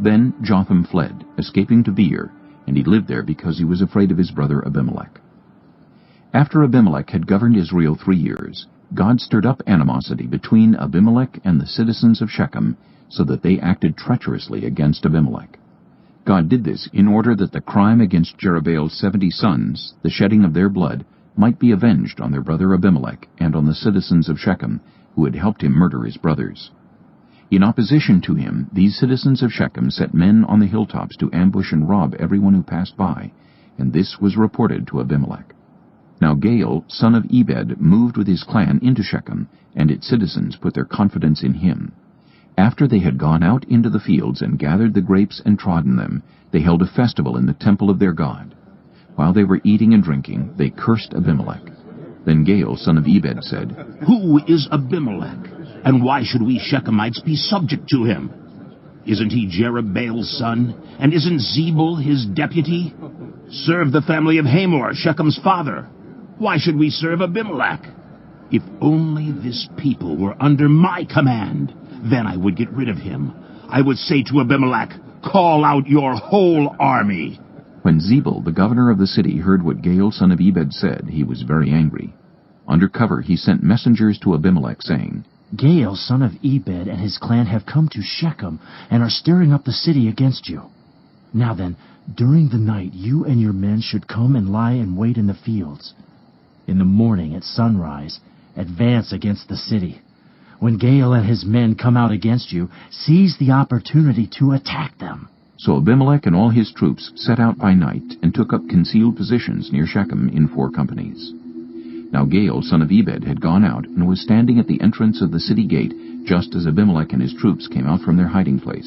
[SPEAKER 1] Then Jotham fled, escaping to Beer, and he lived there because he was afraid of his brother Abimelech. After Abimelech had governed Israel 3 years, God stirred up animosity between Abimelech and the citizens of Shechem, so that they acted treacherously against Abimelech. God did this in order that the crime against Jerubbaal's 70 sons, the shedding of their blood, might be avenged on their brother Abimelech and on the citizens of Shechem, who had helped him murder his brothers. In opposition to him, these citizens of Shechem set men on the hilltops to ambush and rob everyone who passed by, and this was reported to Abimelech. Now Gaal, son of Ebed, moved with his clan into Shechem, and its citizens put their confidence in him. After they had gone out into the fields and gathered the grapes and trodden them, they held a festival in the temple of their god. While they were eating and drinking, they cursed Abimelech. Then Gaal, son of Ebed, said,
[SPEAKER 20] Who is Abimelech, and why should we Shechemites be subject to him? Isn't he Jerubbaal's son, and isn't Zebul his deputy? Serve the family of Hamor, Shechem's father. Why should we serve Abimelech? If only this people were under my command, then I would get rid of him. I would say to Abimelech, Call out your whole army.
[SPEAKER 1] When Zebul, the governor of the city, heard what Gaal son of Ebed said, he was very angry. Under cover he sent messengers to Abimelech, saying,
[SPEAKER 21] Gaal son of Ebed and his clan have come to Shechem and are stirring up the city against you. Now then, during the night you and your men should come and lie in wait in the fields. In the morning at sunrise, advance against the city. When Gaal and his men come out against you, seize the opportunity to attack them.
[SPEAKER 1] So Abimelech and all his troops set out by night and took up concealed positions near Shechem in 4 companies. Now Gaal son of Ebed had gone out and was standing at the entrance of the city gate just as Abimelech and his troops came out from their hiding place.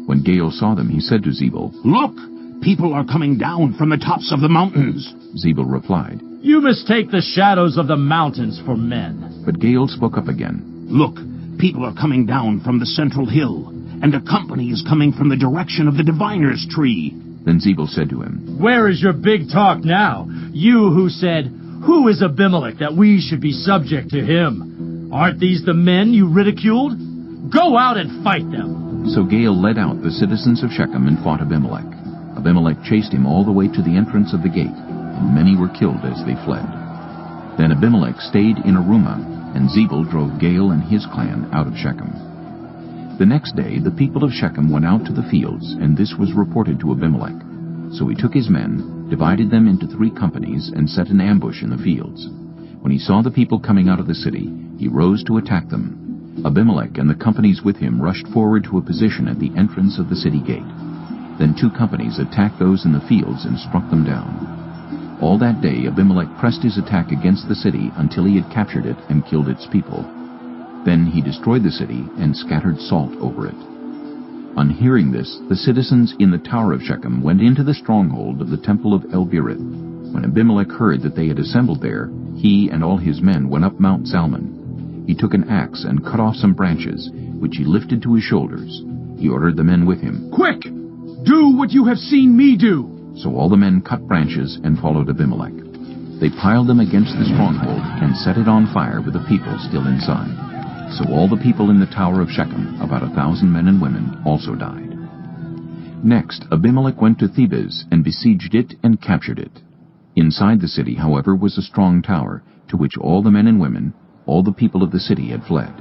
[SPEAKER 1] When Gaal saw them, he said to Zebul,
[SPEAKER 20] Look, people are coming down from the tops of the mountains.
[SPEAKER 1] Zebul replied,
[SPEAKER 2] You mistake the shadows of the mountains for men.
[SPEAKER 1] But Gaal spoke up again.
[SPEAKER 20] Look, people are coming down from the central hill, and a company is coming from the direction of the diviner's tree.
[SPEAKER 1] Then Zebul said to him,
[SPEAKER 2] Where is your big talk now? You who said, Who is Abimelech that we should be subject to him? Aren't these the men you ridiculed? Go out and fight them.
[SPEAKER 1] So Gaal led out the citizens of Shechem and fought Abimelech. Abimelech chased him all the way to the entrance of the gate, and many were killed as they fled. Then Abimelech stayed in Arumah, and Zebul drove Gaal and his clan out of Shechem. The next day the people of Shechem went out to the fields, and this was reported to Abimelech. So he took his men, divided them into 3 companies, and set an ambush in the fields. When he saw the people coming out of the city, he rose to attack them. Abimelech and the companies with him rushed forward to a position at the entrance of the city gate. Then 2 companies attacked those in the fields and struck them down. All that day Abimelech pressed his attack against the city until he had captured it and killed its people. Then he destroyed the city and scattered salt over it. On hearing this, the citizens in the tower of Shechem went into the stronghold of the temple of El-Berith. When Abimelech heard that they had assembled there, he and all his men went up Mount Zalmon. He took an axe and cut off some branches, which he lifted to his shoulders. He ordered the men with him,
[SPEAKER 18] Quick! Do what you have seen me do!
[SPEAKER 1] So all the men cut branches and followed Abimelech. They piled them against the stronghold and set it on fire with the people still inside. So all the people in the tower of Shechem, about 1,000 men and women, also died. Next, Abimelech went to Thebez and besieged it and captured it. Inside the city, however, was a strong tower, to which all the men and women, all the people of the city had fled.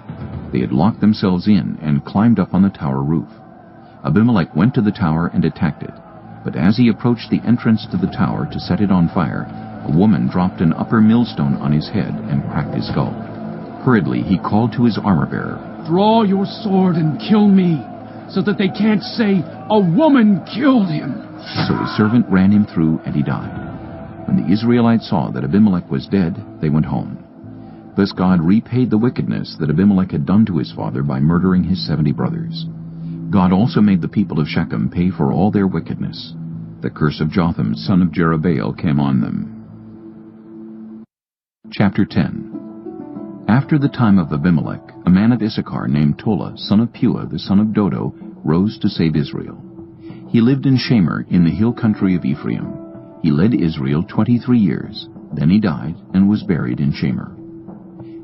[SPEAKER 1] They had locked themselves in and climbed up on the tower roof. Abimelech went to the tower and attacked it. But as he approached the entrance to the tower to set it on fire, a woman dropped an upper millstone on his head and cracked his skull. Hurriedly he called to his armor-bearer,
[SPEAKER 18] Draw your sword and kill me, so that they can't say, A woman killed him.
[SPEAKER 1] So his servant ran him through, and he died. When the Israelites saw that Abimelech was dead, they went home. Thus God repaid the wickedness that Abimelech had done to his father by murdering his 70 brothers. God also made the people of Shechem pay for all their wickedness. The curse of Jotham, son of Jerubbaal, came on them. Chapter 10. After the time of Abimelech, a man of Issachar named Tola, son of Puah, the son of Dodo, rose to save Israel. He lived in Shamer, in the hill country of Ephraim. He led Israel 23 years. Then he died and was buried in Shamer.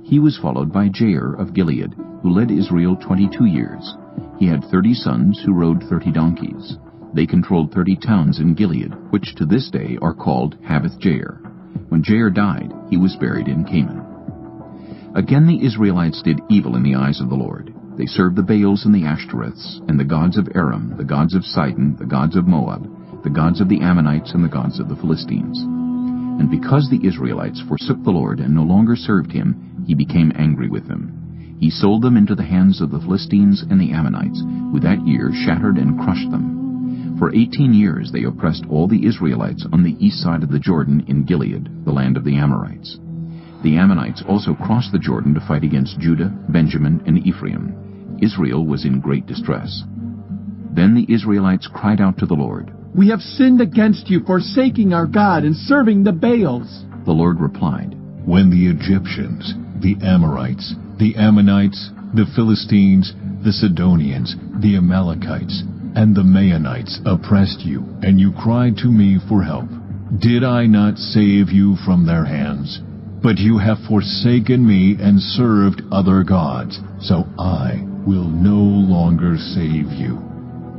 [SPEAKER 1] He was followed by Jair of Gilead, who led Israel 22 years. He had 30 sons who rode 30 donkeys. They controlled 30 towns in Gilead, which to this day are called Havoth-Jair. When Jair died, he was buried in Canaan. Again the Israelites did evil in the eyes of the Lord. They served the Baals and the Ashtoreths, and the gods of Aram, the gods of Sidon, the gods of Moab, the gods of the Ammonites, and the gods of the Philistines. And because the Israelites forsook the Lord and no longer served him, he became angry with them. He sold them into the hands of the Philistines and the Ammonites, who that year shattered and crushed them. For 18 years they oppressed all the Israelites on the east side of the Jordan in Gilead, the land of the Amorites. The Ammonites also crossed the Jordan to fight against Judah, Benjamin, and Ephraim. Israel was in great distress. Then the Israelites cried out to the Lord,
[SPEAKER 10] We have sinned against you, forsaking our God and serving the Baals.
[SPEAKER 1] The Lord replied,
[SPEAKER 3] When the Egyptians, the Amorites, the Ammonites, the Philistines, the Sidonians, the Amalekites, and the Maonites oppressed you, and you cried to me for help, did I not save you from their hands? But you have forsaken me and served other gods, so I will no longer save you.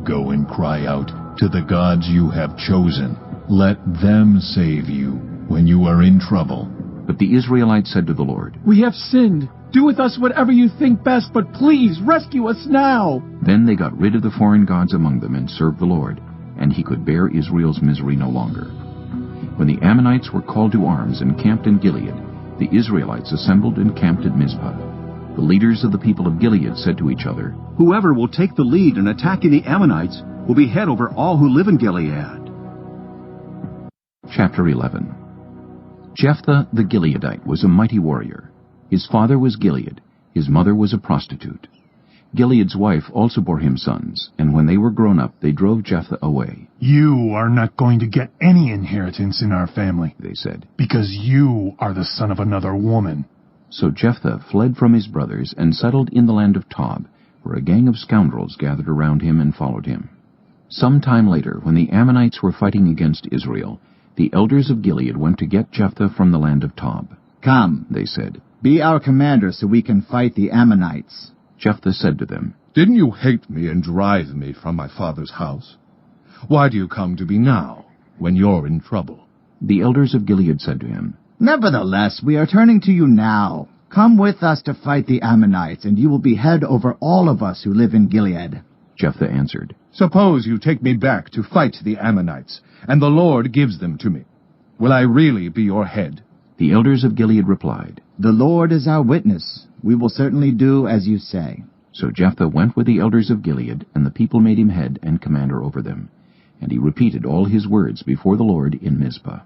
[SPEAKER 3] Go and cry out to the gods you have chosen, Let them save you when you are in trouble.
[SPEAKER 1] But the Israelites said to the Lord,
[SPEAKER 10] We have sinned. Do with us whatever you think best, but please rescue us now.
[SPEAKER 1] Then they got rid of the foreign gods among them and served the Lord, and he could bear Israel's misery no longer. When the Ammonites were called to arms and camped in Gilead, the Israelites assembled and camped at Mizpah. The leaders of the people of Gilead said to each other,
[SPEAKER 5] Whoever will take the lead in attacking the Ammonites will be head over all who live in Gilead.
[SPEAKER 1] Chapter 11. Jephthah the Gileadite was a mighty warrior. His father was Gilead, his mother was a prostitute. Gilead's wife also bore him sons, and when they were grown up, they drove Jephthah away.
[SPEAKER 22] You are not going to get any inheritance in our family,
[SPEAKER 1] they said,
[SPEAKER 22] because you are the son of another woman.
[SPEAKER 1] So Jephthah fled from his brothers and settled in the land of Tob, where a gang of scoundrels gathered around him and followed him. Some time later, when the Ammonites were fighting against Israel, the elders of Gilead went to get Jephthah from the land of Tob.
[SPEAKER 19] Come,
[SPEAKER 1] they said,
[SPEAKER 19] be our commander so we can fight the Ammonites.
[SPEAKER 1] Jephthah said to them,
[SPEAKER 14] Didn't you hate me and drive me from my father's house? Why do you come to me now, when you're in trouble?
[SPEAKER 1] The elders of Gilead said to him,
[SPEAKER 19] Nevertheless, we are turning to you now. Come with us to fight the Ammonites, and you will be head over all of us who live in Gilead.
[SPEAKER 1] Jephthah answered,
[SPEAKER 14] Suppose you take me back to fight the Ammonites, and the Lord gives them to me. Will I really be your head?
[SPEAKER 1] The elders of Gilead replied,
[SPEAKER 19] The Lord is our witness. We will certainly do as you say.
[SPEAKER 1] So Jephthah went with the elders of Gilead, and the people made him head and commander over them. And he repeated all his words before the Lord in Mizpah.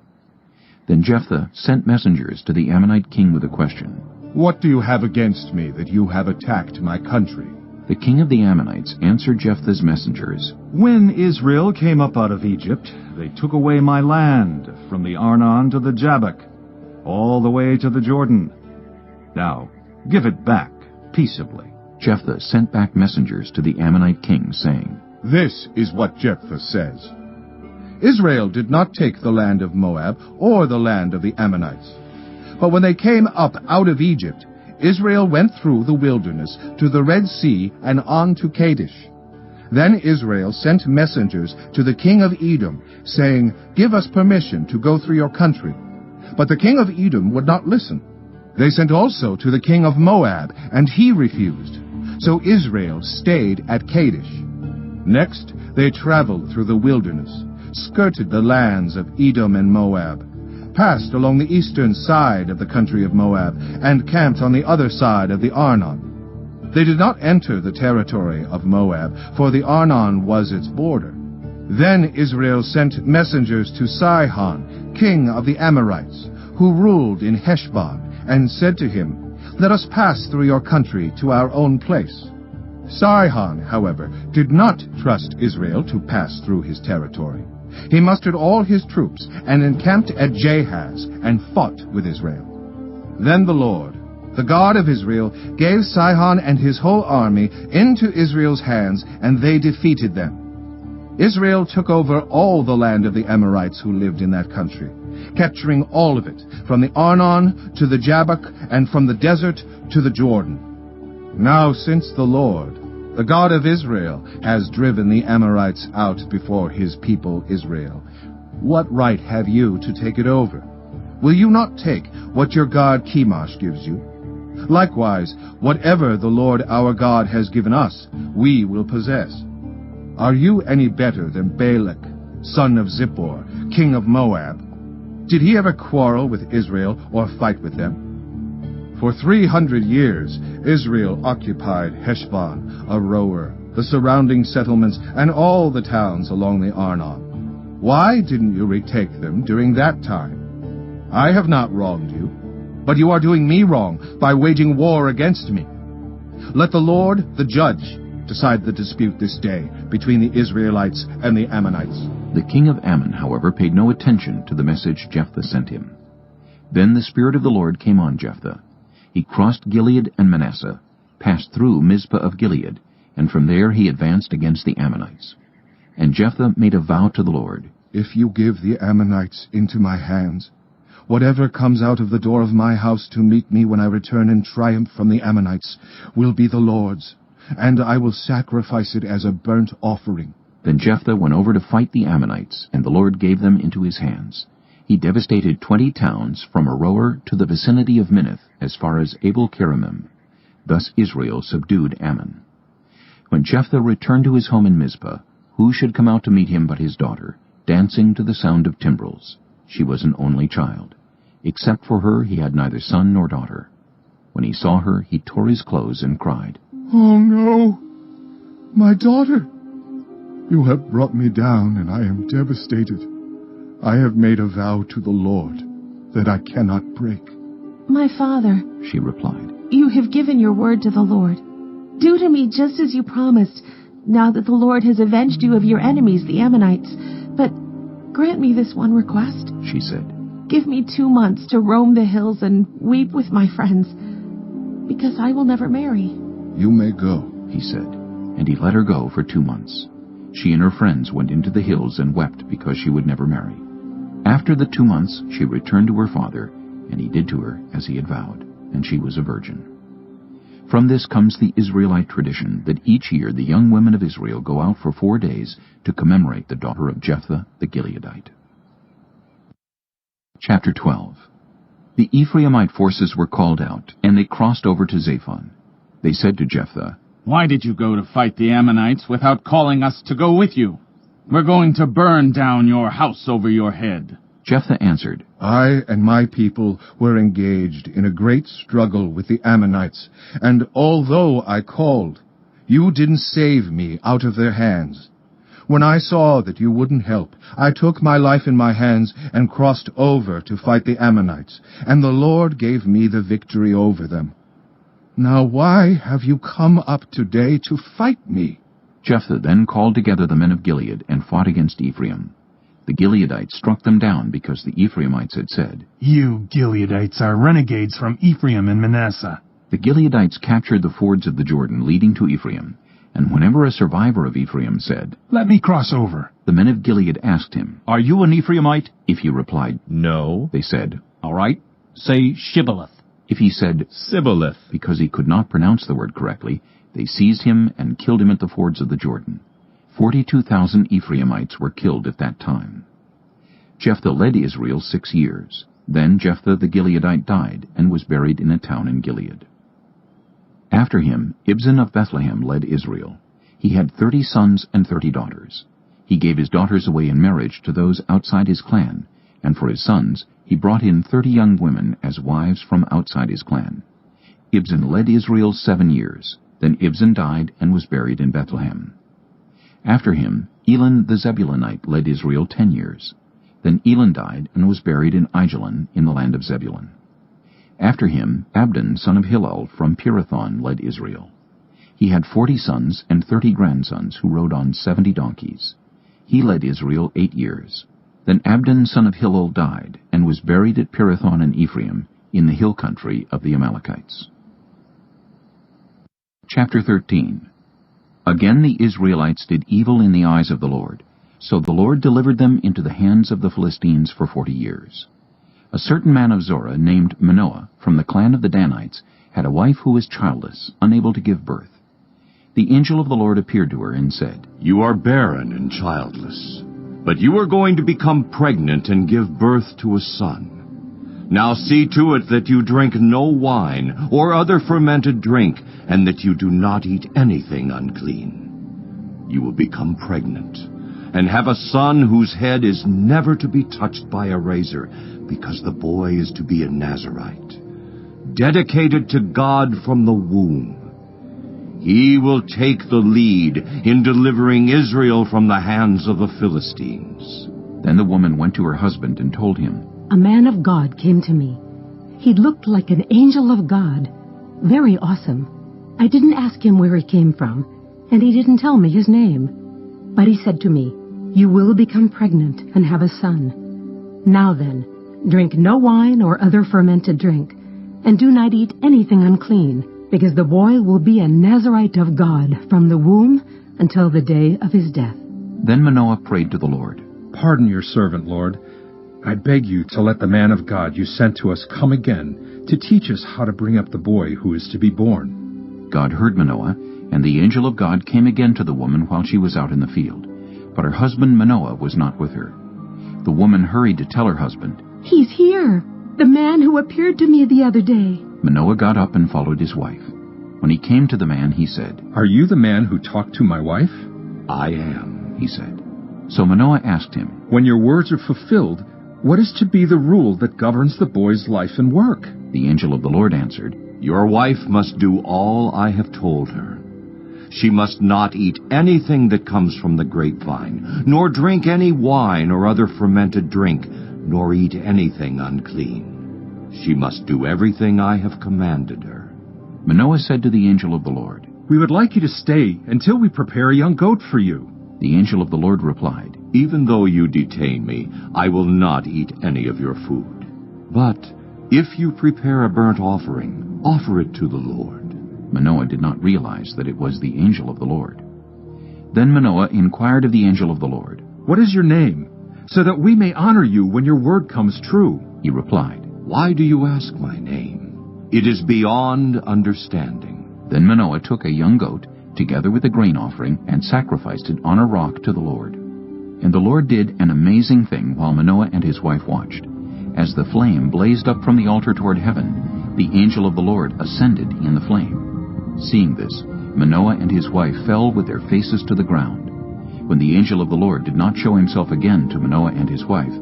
[SPEAKER 1] Then Jephthah sent messengers to the Ammonite king with a question.
[SPEAKER 14] What do you have against me that you have attacked my country?
[SPEAKER 1] The king of the Ammonites answered Jephthah's messengers,
[SPEAKER 17] When Israel came up out of Egypt, they took away my land, from the Arnon to the Jabbok, all the way to the Jordan. Now, give it back peaceably.
[SPEAKER 1] Jephthah sent back messengers to the Ammonite king, saying,
[SPEAKER 14] This is what Jephthah says. Israel did not take the land of Moab or the land of the Ammonites. But when they came up out of Egypt, Israel went through the wilderness to the Red Sea and on to Kadesh. Then Israel sent messengers to the king of Edom, saying, Give us permission to go through your country. But the king of Edom would not listen. They sent also to the king of Moab, and he refused. So Israel stayed at Kadesh. Next, they traveled through the wilderness, skirted the lands of Edom and Moab, passed along the eastern side of the country of Moab, and camped on the other side of the Arnon. They did not enter the territory of Moab, for the Arnon was its border. Then Israel sent messengers to Sihon, king of the Amorites, who ruled in Heshbon, and said to him, Let us pass through your country to our own place. Sihon, however, did not trust Israel to pass through his territory. He mustered all his troops and encamped at Jahaz and fought with Israel. Then the Lord, the God of Israel, gave Sihon and his whole army into Israel's hands, and they defeated them. Israel took over all the land of the Amorites who lived in that country, capturing all of it, from the Arnon to the Jabbok, and from the desert to the Jordan. Now since the Lord, the God of Israel, has driven the Amorites out before his people Israel, what right have you to take it over? Will you not take what your god Chemosh gives you? Likewise, whatever the Lord our God has given us, we will possess. Are you any better than Balak, son of Zippor, king of Moab? Did he ever quarrel with Israel or fight with them? For 300 years Israel occupied Heshbon, Aroer, the surrounding settlements, and all the towns along the Arnon. Why didn't you retake them during that time? I have not wronged you, but you are doing me wrong by waging war against me. Let the Lord, the judge, decide the dispute this day between the Israelites and the Ammonites.
[SPEAKER 1] The king of Ammon, however, paid no attention to the message Jephthah sent him. Then the Spirit of the Lord came on Jephthah. He crossed Gilead and Manasseh, passed through Mizpah of Gilead, and from there he advanced against the Ammonites. And Jephthah made a vow to the Lord,
[SPEAKER 14] If you give the Ammonites into my hands, whatever comes out of the door of my house to meet me when I return in triumph from the Ammonites will be the Lord's, and I will sacrifice it as a burnt offering.
[SPEAKER 1] Then Jephthah went over to fight the Ammonites, and the Lord gave them into his hands. He devastated 20 towns from Aroer to the vicinity of Minnith as far as Abel-Keramim. Thus Israel subdued Ammon. When Jephthah returned to his home in Mizpah, who should come out to meet him but his daughter, dancing to the sound of timbrels? She was an only child. Except for her he had neither son nor daughter. When he saw her, he tore his clothes and cried,
[SPEAKER 14] "Oh no, my daughter! You have brought me down, and I am devastated. I have made a vow to the Lord that I cannot break."
[SPEAKER 13] My father,
[SPEAKER 1] she replied,
[SPEAKER 13] you have given your word to the Lord. Do to me just as you promised, now that the Lord has avenged you of your enemies, the Ammonites. But grant me this one request,
[SPEAKER 1] she said.
[SPEAKER 13] Give me 2 months to roam the hills and weep with my friends, because I will never marry.
[SPEAKER 14] You may go,
[SPEAKER 1] he said, and he let her go for 2 months. She and her friends went into the hills and wept because she would never marry. After the 2 months she returned to her father, and he did to her as he had vowed, and she was a virgin. From this comes the Israelite tradition that each year the young women of Israel go out for 4 days to commemorate the daughter of Jephthah the Gileadite. Chapter 12. The Ephraimite forces were called out, and they crossed over to Zaphon. They said to Jephthah,
[SPEAKER 6] "Why did you go to fight the Ammonites without calling us to go with you? We're going to burn down your house over your head."
[SPEAKER 1] Jephthah answered,
[SPEAKER 14] I and my people were engaged in a great struggle with the Ammonites, and although I called, you didn't save me out of their hands. When I saw that you wouldn't help, I took my life in my hands and crossed over to fight the Ammonites, and the Lord gave me the victory over them. Now why have you come up today to fight me?
[SPEAKER 1] Jephthah then called together the men of Gilead and fought against Ephraim. The Gileadites struck them down because the Ephraimites had said,
[SPEAKER 22] "You Gileadites are renegades from Ephraim and Manasseh."
[SPEAKER 1] The Gileadites captured the fords of the Jordan leading to Ephraim, and whenever a survivor of Ephraim said,
[SPEAKER 22] "Let me cross over,"
[SPEAKER 1] the men of Gilead asked him,
[SPEAKER 8] "Are you an Ephraimite?"
[SPEAKER 1] If he replied,
[SPEAKER 8] "No,"
[SPEAKER 1] they said,
[SPEAKER 8] "All right, say Shibboleth."
[SPEAKER 1] If he said,
[SPEAKER 8] "Sibboleth,"
[SPEAKER 1] because he could not pronounce the word correctly, they seized him and killed him at the fords of the Jordan. 42,000 Ephraimites were killed at that time. Jephthah led Israel 6 years. Then Jephthah the Gileadite died and was buried in a town in Gilead. After him, Ibzan of Bethlehem led Israel. He had 30 sons and 30 daughters. He gave his daughters away in marriage to those outside his clan, and for his sons he brought in 30 young women as wives from outside his clan. Ibzan led Israel 7 years. Then Ibzan died and was buried in Bethlehem. After him, Elon the Zebulunite led Israel 10 years. Then Elon died and was buried in Aijalon in the land of Zebulun. After him, Abdon son of Hillel from Pirathon led Israel. He had 40 sons and 30 grandsons who rode on 70 donkeys. He led Israel 8 years. Then Abdon son of Hillel died and was buried at Pirathon in Ephraim in the hill country of the Amalekites. Chapter 13. Again the Israelites did evil in the eyes of the Lord, so the Lord delivered them into the hands of the Philistines for 40 years. A certain man of Zorah named Manoah from the clan of the Danites had a wife who was childless, unable to give birth. The angel of the Lord appeared to her and said,
[SPEAKER 7] "You are barren and childless, but you are going to become pregnant and give birth to a son. Now see to it that you drink no wine or other fermented drink, and that you do not eat anything unclean. You will become pregnant and have a son whose head is never to be touched by a razor, because the boy is to be a Nazirite, dedicated to God from the womb. He will take the lead in delivering Israel from the hands of the Philistines."
[SPEAKER 1] Then the woman went to her husband and told him,
[SPEAKER 12] "A man of God came to me. He looked like an angel of God, very awesome. I didn't ask him where he came from, and he didn't tell me his name. But he said to me, 'You will become pregnant and have a son. Now then, drink no wine or other fermented drink, and do not eat anything unclean, because the boy will be a Nazirite of God from the womb until the day of his death.'"
[SPEAKER 1] Then Manoah prayed to the Lord,
[SPEAKER 23] "Pardon your servant, Lord. I beg you to let the man of God you sent to us come again to teach us how to bring up the boy who is to be born."
[SPEAKER 1] God heard Manoah, and the angel of God came again to the woman while she was out in the field. but her husband Manoah was not with her. The woman hurried to tell her husband.
[SPEAKER 4] "He's here, the man who appeared to me the other day."
[SPEAKER 1] Manoah got up and followed his wife. When he came to the man, he said,
[SPEAKER 23] "Are you the man who talked to my wife?"
[SPEAKER 7] "I am," he said.
[SPEAKER 1] So Manoah asked him,
[SPEAKER 23] "When your words are fulfilled, what is to be the rule that governs the boy's life and work?"
[SPEAKER 1] The angel of the Lord answered,
[SPEAKER 7] "Your wife must do all I have told her. She must not eat anything that comes from the grapevine, nor drink any wine or other fermented drink, nor eat anything unclean. She must do everything I have commanded her."
[SPEAKER 1] Manoah said to the angel of the Lord,
[SPEAKER 23] "We would like you to stay until we prepare a young goat for you."
[SPEAKER 1] The angel of the Lord replied,
[SPEAKER 7] "Even though you detain me, I will not eat any of your food. But if you prepare a burnt offering, offer it to the Lord."
[SPEAKER 1] Manoah did not realize that it was the angel of the Lord. Then Manoah inquired of the angel of the Lord,
[SPEAKER 23] "What is your name, so that we may honor you when your word comes true?"
[SPEAKER 1] He replied,
[SPEAKER 7] "Why do you ask my name? It is beyond understanding."
[SPEAKER 1] Then Manoah took a young goat, together with a grain offering, and sacrificed it on a rock to the Lord. And the Lord did an amazing thing while Manoah and his wife watched. As the flame blazed up from the altar toward heaven, the angel of the Lord ascended in the flame. Seeing this, Manoah and his wife fell with their faces to the ground. When the angel of the Lord did not show himself again to Manoah and his wife,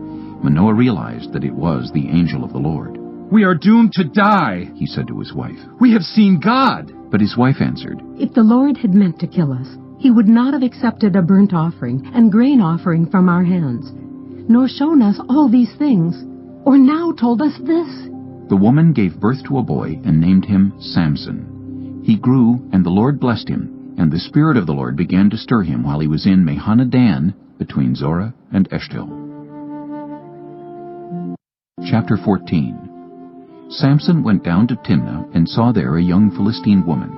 [SPEAKER 1] Manoah realized that it was the angel of the Lord.
[SPEAKER 23] "We are doomed to die,"
[SPEAKER 1] he said to his wife.
[SPEAKER 23] "We have seen God."
[SPEAKER 1] But his wife answered,
[SPEAKER 4] "If the Lord had meant to kill us, he would not have accepted a burnt offering and grain offering from our hands, nor shown us all these things, or now told us this."
[SPEAKER 1] The woman gave birth to a boy and named him Samson. He grew, and the Lord blessed him, and the Spirit of the Lord began to stir him while he was in Mahanadan, between Zorah and Eshtaol. Chapter 14. Samson went down to Timnah and saw there a young Philistine woman.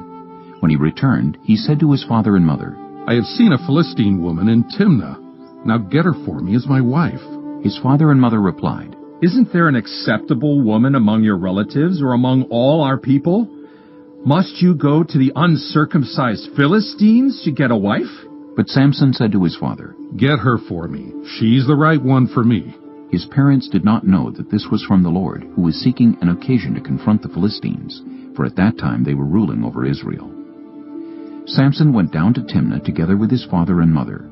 [SPEAKER 1] When he returned, he said to his father and mother,
[SPEAKER 23] "I have seen a Philistine woman in Timnah. Now get her for me as my wife."
[SPEAKER 1] His father and mother replied,
[SPEAKER 23] "Isn't there an acceptable woman among your relatives or among all our people? Must you go to the uncircumcised Philistines to get a wife?"
[SPEAKER 1] But Samson said to his father,
[SPEAKER 23] "Get her for me. She's the right one for me."
[SPEAKER 1] His parents did not know that this was from the Lord, who was seeking an occasion to confront the Philistines, for at that time they were ruling over Israel. Samson went down to Timnah together with his father and mother.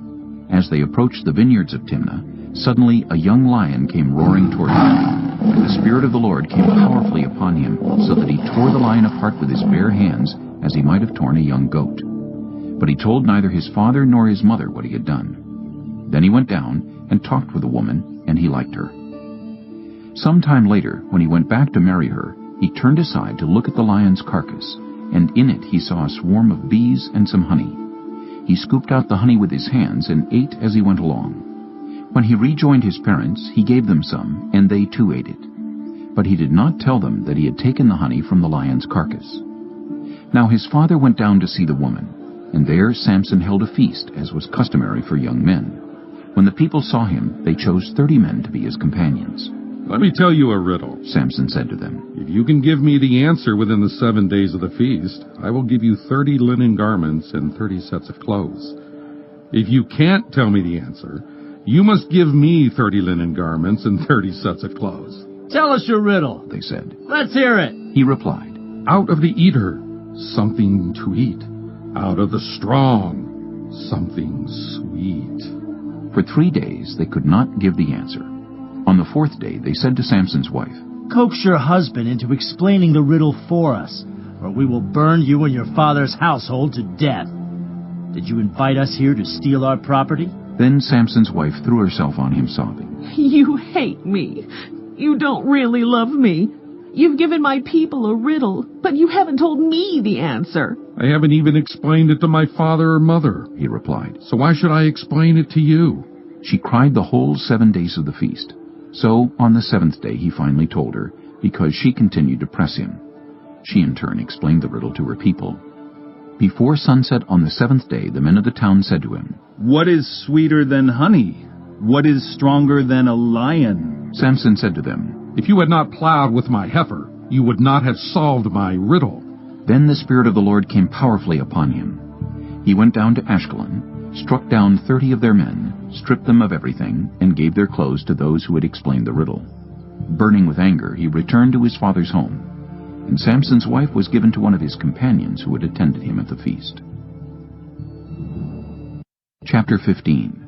[SPEAKER 1] As they approached the vineyards of Timnah, suddenly a young lion came roaring toward him, and the Spirit of the Lord came powerfully upon him, so that he tore the lion apart with his bare hands, as he might have torn a young goat. But he told neither his father nor his mother what he had done. Then he went down and talked with the woman, and he liked her. Some time later, when he went back to marry her, he turned aside to look at the lion's carcass, and in it he saw a swarm of bees and some honey. He scooped out the honey with his hands and ate as he went along. When he rejoined his parents, he gave them some, and they too ate it. But he did not tell them that he had taken the honey from the lion's carcass. Now his father went down to see the woman, and there Samson held a feast, as was customary for young men. When the people saw him, they chose 30 men to be his companions.
[SPEAKER 23] "Let me tell you a riddle,"
[SPEAKER 1] Samson said to them.
[SPEAKER 23] "If you can give me the answer within the 7 days of the feast, I will give you 30 linen garments and 30 sets of clothes. If you can't tell me the answer, you must give me 30 linen garments and 30 sets of clothes."
[SPEAKER 2] "Tell us your riddle,"
[SPEAKER 1] they said.
[SPEAKER 2] "Let's hear it."
[SPEAKER 1] He replied,
[SPEAKER 23] "Out of the eater, something to eat. Out of the strong, something sweet."
[SPEAKER 1] For 3 days they could not give the answer. On the 4th day they said to Samson's wife,
[SPEAKER 2] "Coax your husband into explaining the riddle for us, or we will burn you and your father's household to death. Did you invite us here to steal our property?"
[SPEAKER 1] Then Samson's wife threw herself on him sobbing.
[SPEAKER 13] "You hate me. You don't really love me. You've given my people a riddle, but you haven't told me the answer."
[SPEAKER 23] "I haven't even explained it to my father or mother,"
[SPEAKER 1] he replied.
[SPEAKER 23] "So why should I explain it to you?"
[SPEAKER 1] She cried the whole 7 days of the feast. So on the 7th day he finally told her, because she continued to press him. She in turn explained the riddle to her people. Before sunset on the 7th day the men of the town said to him,
[SPEAKER 8] "What is sweeter than honey? What is stronger than a lion?"
[SPEAKER 1] Samson said to them,
[SPEAKER 23] "If you had not plowed with my heifer, you would not have solved my riddle."
[SPEAKER 1] Then the Spirit of the Lord came powerfully upon him. He went down to Ashkelon, struck down 30 of their men, stripped them of everything, and gave their clothes to those who had explained the riddle. Burning with anger, he returned to his father's home, and Samson's wife was given to one of his companions who had attended him at the feast. Chapter 15.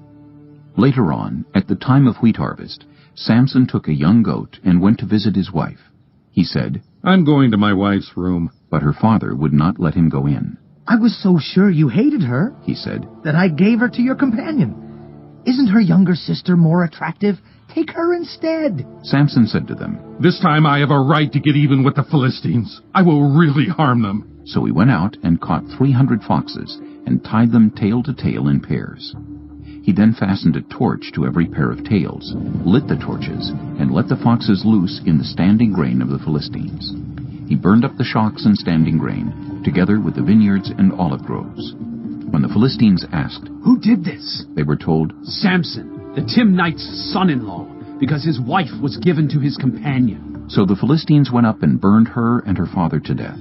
[SPEAKER 1] Later on, at the time of wheat harvest, Samson took a young goat and went to visit his wife. He said,
[SPEAKER 23] "I'm going to my wife's room."
[SPEAKER 1] But her father would not let him go in.
[SPEAKER 9] "I was so sure you hated her,"
[SPEAKER 1] he said,
[SPEAKER 9] "that I gave her to your companion. Isn't her younger sister more attractive? Take her instead."
[SPEAKER 1] Samson said to them,
[SPEAKER 23] "This time I have a right to get even with the Philistines. I will really harm them."
[SPEAKER 1] So he went out and caught 300 foxes and tied them tail to tail in pairs. He then fastened a torch to every pair of tails, lit the torches, and let the foxes loose in the standing grain of the Philistines. He burned up the shocks and standing grain, together with the vineyards and olive groves. When the Philistines asked,
[SPEAKER 18] "Who did this?"
[SPEAKER 1] they were told,
[SPEAKER 18] "Samson, the Timnite's son-in-law, because his wife was given to his companion."
[SPEAKER 1] So the Philistines went up and burned her and her father to death.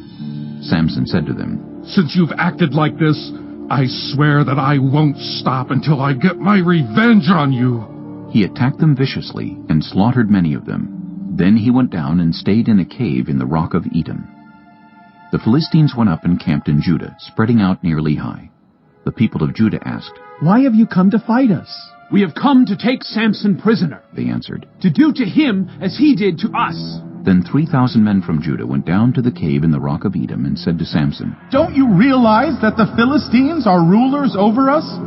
[SPEAKER 1] Samson said to them,
[SPEAKER 23] "Since you've acted like this, I swear that I won't stop until I get my revenge on you."
[SPEAKER 1] He attacked them viciously and slaughtered many of them. Then he went down and stayed in a cave in the rock of Etam. The Philistines went up and camped in Judah, spreading out near Lehi. The people of Judah asked,
[SPEAKER 10] "Why have you come to fight us?"
[SPEAKER 18] "We have come to take Samson prisoner,"
[SPEAKER 1] they answered,
[SPEAKER 18] "to do to him as he did to us."
[SPEAKER 1] Then 3,000 men from Judah went down to the cave in the rock of Etam and said to Samson,
[SPEAKER 11] "Don't you realize that the Philistines are rulers over us?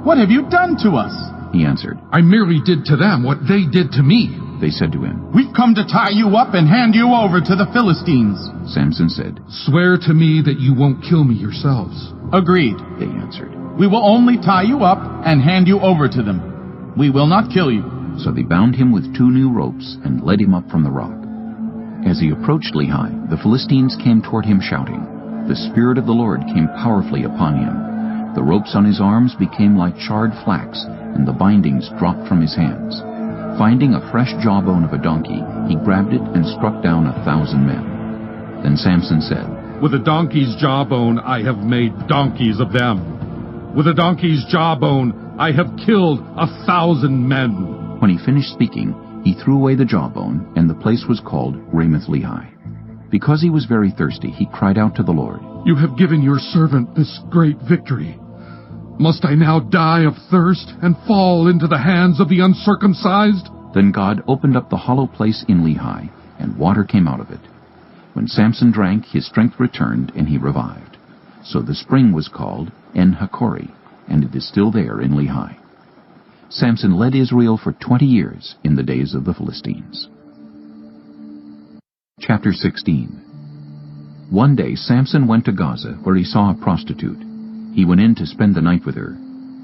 [SPEAKER 11] What have you done to us?"
[SPEAKER 1] He answered,
[SPEAKER 23] "I merely did to them what they did to me."
[SPEAKER 1] They said to him,
[SPEAKER 11] "We've come to tie you up and hand you over to the Philistines."
[SPEAKER 1] Samson said,
[SPEAKER 23] "Swear to me that you won't kill me yourselves."
[SPEAKER 11] "Agreed,"
[SPEAKER 1] they answered.
[SPEAKER 11] "We will only tie you up and hand you over to them. We will not kill you."
[SPEAKER 1] So they bound him with 2 new ropes and led him up from the rock. As he approached Lehi, the Philistines came toward him shouting. The Spirit of the Lord came powerfully upon him. The ropes on his arms became like charred flax, and the bindings dropped from his hands. Finding a fresh jawbone of a donkey, he grabbed it and struck down 1,000 men. Then Samson said,
[SPEAKER 23] "With a donkey's jawbone I have made donkeys of them. With a donkey's jawbone I have killed 1,000 men."
[SPEAKER 1] When he finished speaking, he threw away the jawbone, and the place was called Ramath-Lehi. Because he was very thirsty, he cried out to the Lord,
[SPEAKER 23] "You have given your servant this great victory. Must I now die of thirst and fall into the hands of the uncircumcised?"
[SPEAKER 1] Then God opened up the hollow place in Lehi, and water came out of it. When Samson drank, his strength returned, and he revived. So the spring was called En-Hakkore, and it is still there in Lehi. Samson led Israel for 20 years in the days of the Philistines. Chapter 16. One day Samson went to Gaza, where he saw a prostitute. He went in to spend the night with her.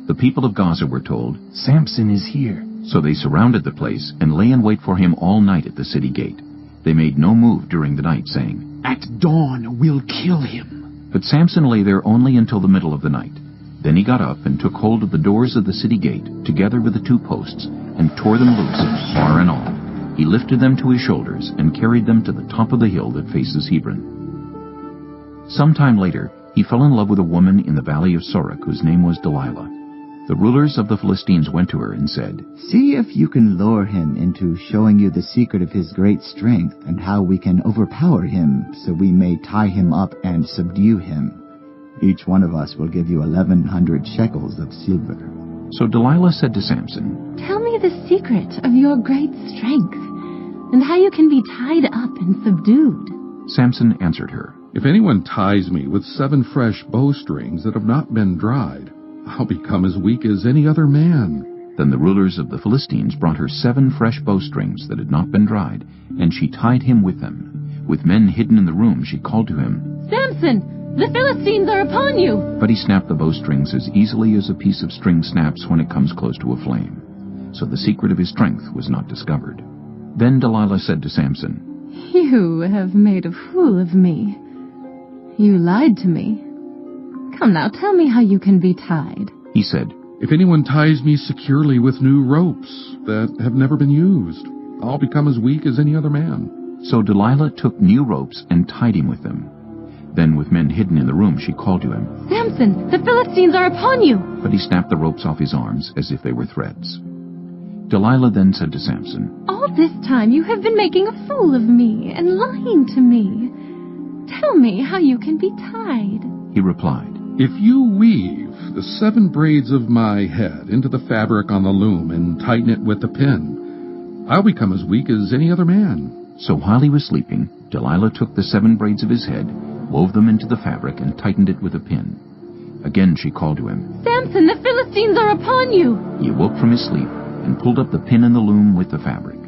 [SPEAKER 1] The people of Gaza were told, "Samson is here." So they surrounded the place and lay in wait for him all night at the city gate. They made no move during the night, saying,
[SPEAKER 18] "At dawn we'll kill him."
[SPEAKER 1] But Samson lay there only until the middle of the night. Then he got up and took hold of the doors of the city gate, together with the 2 posts, and tore them loose, bar and all. He lifted them to his shoulders and carried them to the top of the hill that faces Hebron. Some time later, he fell in love with a woman in the valley of Sorek, whose name was Delilah. The rulers of the Philistines went to her and said,
[SPEAKER 15] "See if you can lure him into showing you the secret of his great strength and how we can overpower him so we may tie him up and subdue him. Each one of us will give you 1,100 shekels of silver."
[SPEAKER 1] So Delilah said to Samson,
[SPEAKER 4] "Tell me the secret of your great strength, and how you can be tied up and subdued."
[SPEAKER 1] Samson answered her,
[SPEAKER 23] "If anyone ties me with 7 fresh bowstrings that have not been dried, I'll become as weak as any other man."
[SPEAKER 1] Then the rulers of the Philistines brought her 7 fresh bowstrings that had not been dried, and she tied him with them. With men hidden in the room, she called to him,
[SPEAKER 4] "Samson, the Philistines are upon you!"
[SPEAKER 1] But he snapped the bowstrings as easily as a piece of string snaps when it comes close to a flame. So the secret of his strength was not discovered. Then Delilah said to Samson,
[SPEAKER 4] "You have made a fool of me. You lied to me. Come now, tell me how you can be tied."
[SPEAKER 1] He said,
[SPEAKER 23] "If anyone ties me securely with new ropes that have never been used, I'll become as weak as any other man."
[SPEAKER 1] So Delilah took new ropes and tied him with them. Then, with men hidden in the room, she called to him.
[SPEAKER 16] Samson, the Philistines are upon you!
[SPEAKER 1] But he snapped the ropes off his arms as if they were threads. Delilah then said to Samson,
[SPEAKER 16] All this time you have been making a fool of me and lying to me. Tell me how you can be tied.
[SPEAKER 1] He replied,
[SPEAKER 23] If you weave the 7 braids of my head into the fabric on the loom and tighten it with a pin, I'll become as weak as any other man.
[SPEAKER 1] So while he was sleeping, Delilah took the 7 braids of his head, wove them into the fabric, and tightened it with a pin. Again she called to him.
[SPEAKER 16] Samson, the Philistines are upon you!
[SPEAKER 1] He awoke from his sleep and pulled up the pin in the loom with the fabric.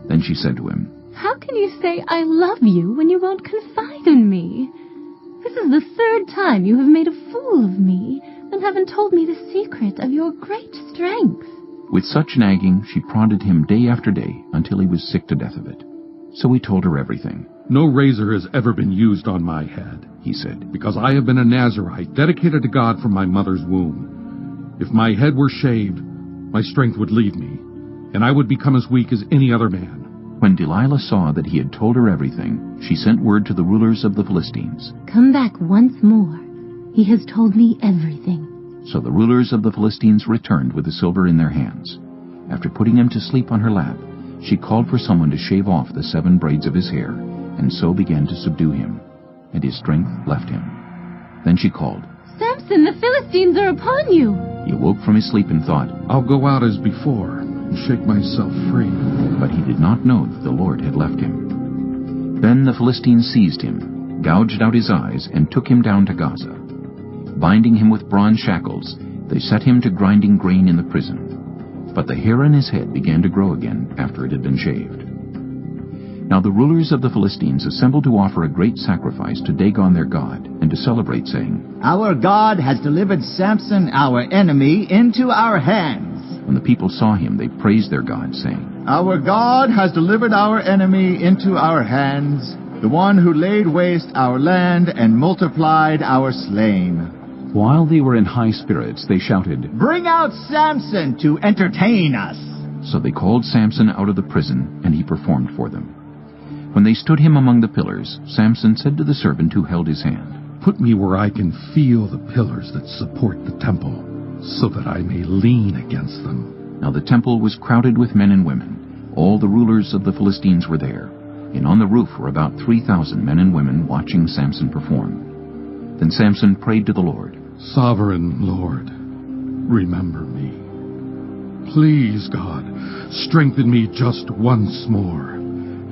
[SPEAKER 1] Then she said to him,
[SPEAKER 16] How can you say I love you when you won't confide in me? This is the 3rd time you have made a fool of me and haven't told me the secret of your great strength.
[SPEAKER 1] With such nagging, she prodded him day after day until he was sick to death of it. So he told her everything.
[SPEAKER 23] No razor has ever been used on my head,
[SPEAKER 1] he said,
[SPEAKER 23] because I have been a Nazirite dedicated to God from my mother's womb. If my head were shaved, my strength would leave me, and I would become as weak as any other man.
[SPEAKER 1] When Delilah saw that he had told her everything, she sent word to the rulers of the Philistines.
[SPEAKER 16] Come back once more. He has told me everything.
[SPEAKER 1] So the rulers of the Philistines returned with the silver in their hands. After putting him to sleep on her lap, she called for someone to shave off the 7 braids of his hair, and so began to subdue him, and his strength left him. Then she called,
[SPEAKER 16] Samson, the Philistines are upon you!
[SPEAKER 1] He awoke from his sleep and thought,
[SPEAKER 23] I'll go out as before and shake myself free.
[SPEAKER 1] But he did not know that the Lord had left him. Then the Philistines seized him, gouged out his eyes, and took him down to Gaza. Binding him with bronze shackles, they set him to grinding grain in the prison. But the hair on his head began to grow again after it had been shaved. Now the rulers of the Philistines assembled to offer a great sacrifice to Dagon their god, and to celebrate, saying,
[SPEAKER 15] Our God has delivered Samson, our enemy, into our hands.
[SPEAKER 1] When the people saw him, they praised their god, saying,
[SPEAKER 19] Our God has delivered our enemy into our hands, the one who laid waste our land and multiplied our slain.
[SPEAKER 1] While they were in high spirits, they shouted,
[SPEAKER 15] Bring out Samson to entertain us.
[SPEAKER 1] So they called Samson out of the prison, and he performed for them. When they stood him among the pillars, Samson said to the servant who held his hand,
[SPEAKER 23] Put me where I can feel the pillars that support the temple, so that I may lean against them.
[SPEAKER 1] Now the temple was crowded with men and women. All the rulers of the Philistines were there, and on the roof were about 3,000 men and women watching Samson perform. Then Samson prayed to the Lord,
[SPEAKER 23] Sovereign Lord, remember me. Please, God, strengthen me just once more,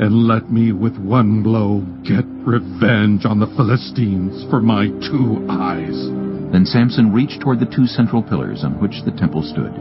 [SPEAKER 23] and let me with one blow get revenge on the Philistines for my 2 eyes.
[SPEAKER 1] Then Samson reached toward the 2 central pillars on which the temple stood.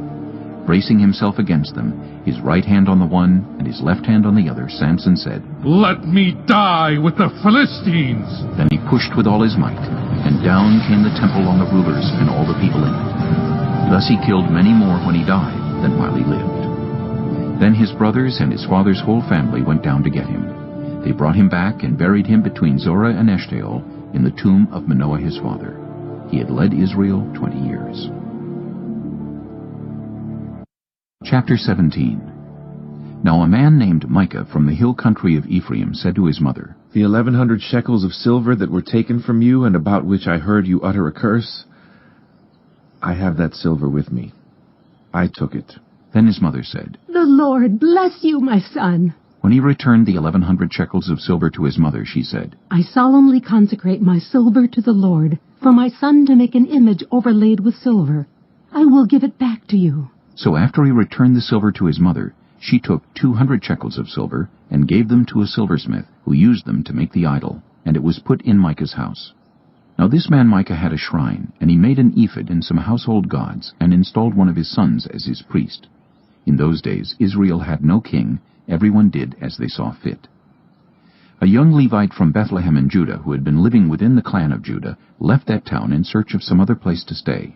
[SPEAKER 1] Bracing himself against them, his right hand on the one and his left hand on the other, Samson said,
[SPEAKER 23] Let me die with the Philistines!
[SPEAKER 1] Then he pushed with all his might, and down came the temple on the rulers and all the people in it. Thus he killed many more when he died than while he lived. Then his brothers and his father's whole family went down to get him. They brought him back and buried him between Zorah and Eshtaol in the tomb of Manoah his father. He had led Israel 20 years. Chapter 17. Now a man named Micah from the hill country of Ephraim said to his mother,
[SPEAKER 20] The 1,100 shekels of silver that were taken from you and about which I heard you utter a curse, I have that silver with me. I took it.
[SPEAKER 1] Then his mother said,
[SPEAKER 4] The Lord bless you, my son.
[SPEAKER 1] When he returned the 1,100 shekels of silver to his mother, she said,
[SPEAKER 4] I solemnly consecrate my silver to the Lord, for my son to make an image overlaid with silver. I will give it back to you.
[SPEAKER 1] So after he returned the silver to his mother, she took 200 shekels of silver and gave them to a silversmith, who used them to make the idol, and it was put in Micah's house. Now this man Micah had a shrine, and he made an ephod and some household gods, and installed one of his sons as his priest. In those days Israel had no king, everyone did as they saw fit. A young Levite from Bethlehem in Judah, who had been living within the clan of Judah, left that town in search of some other place to stay.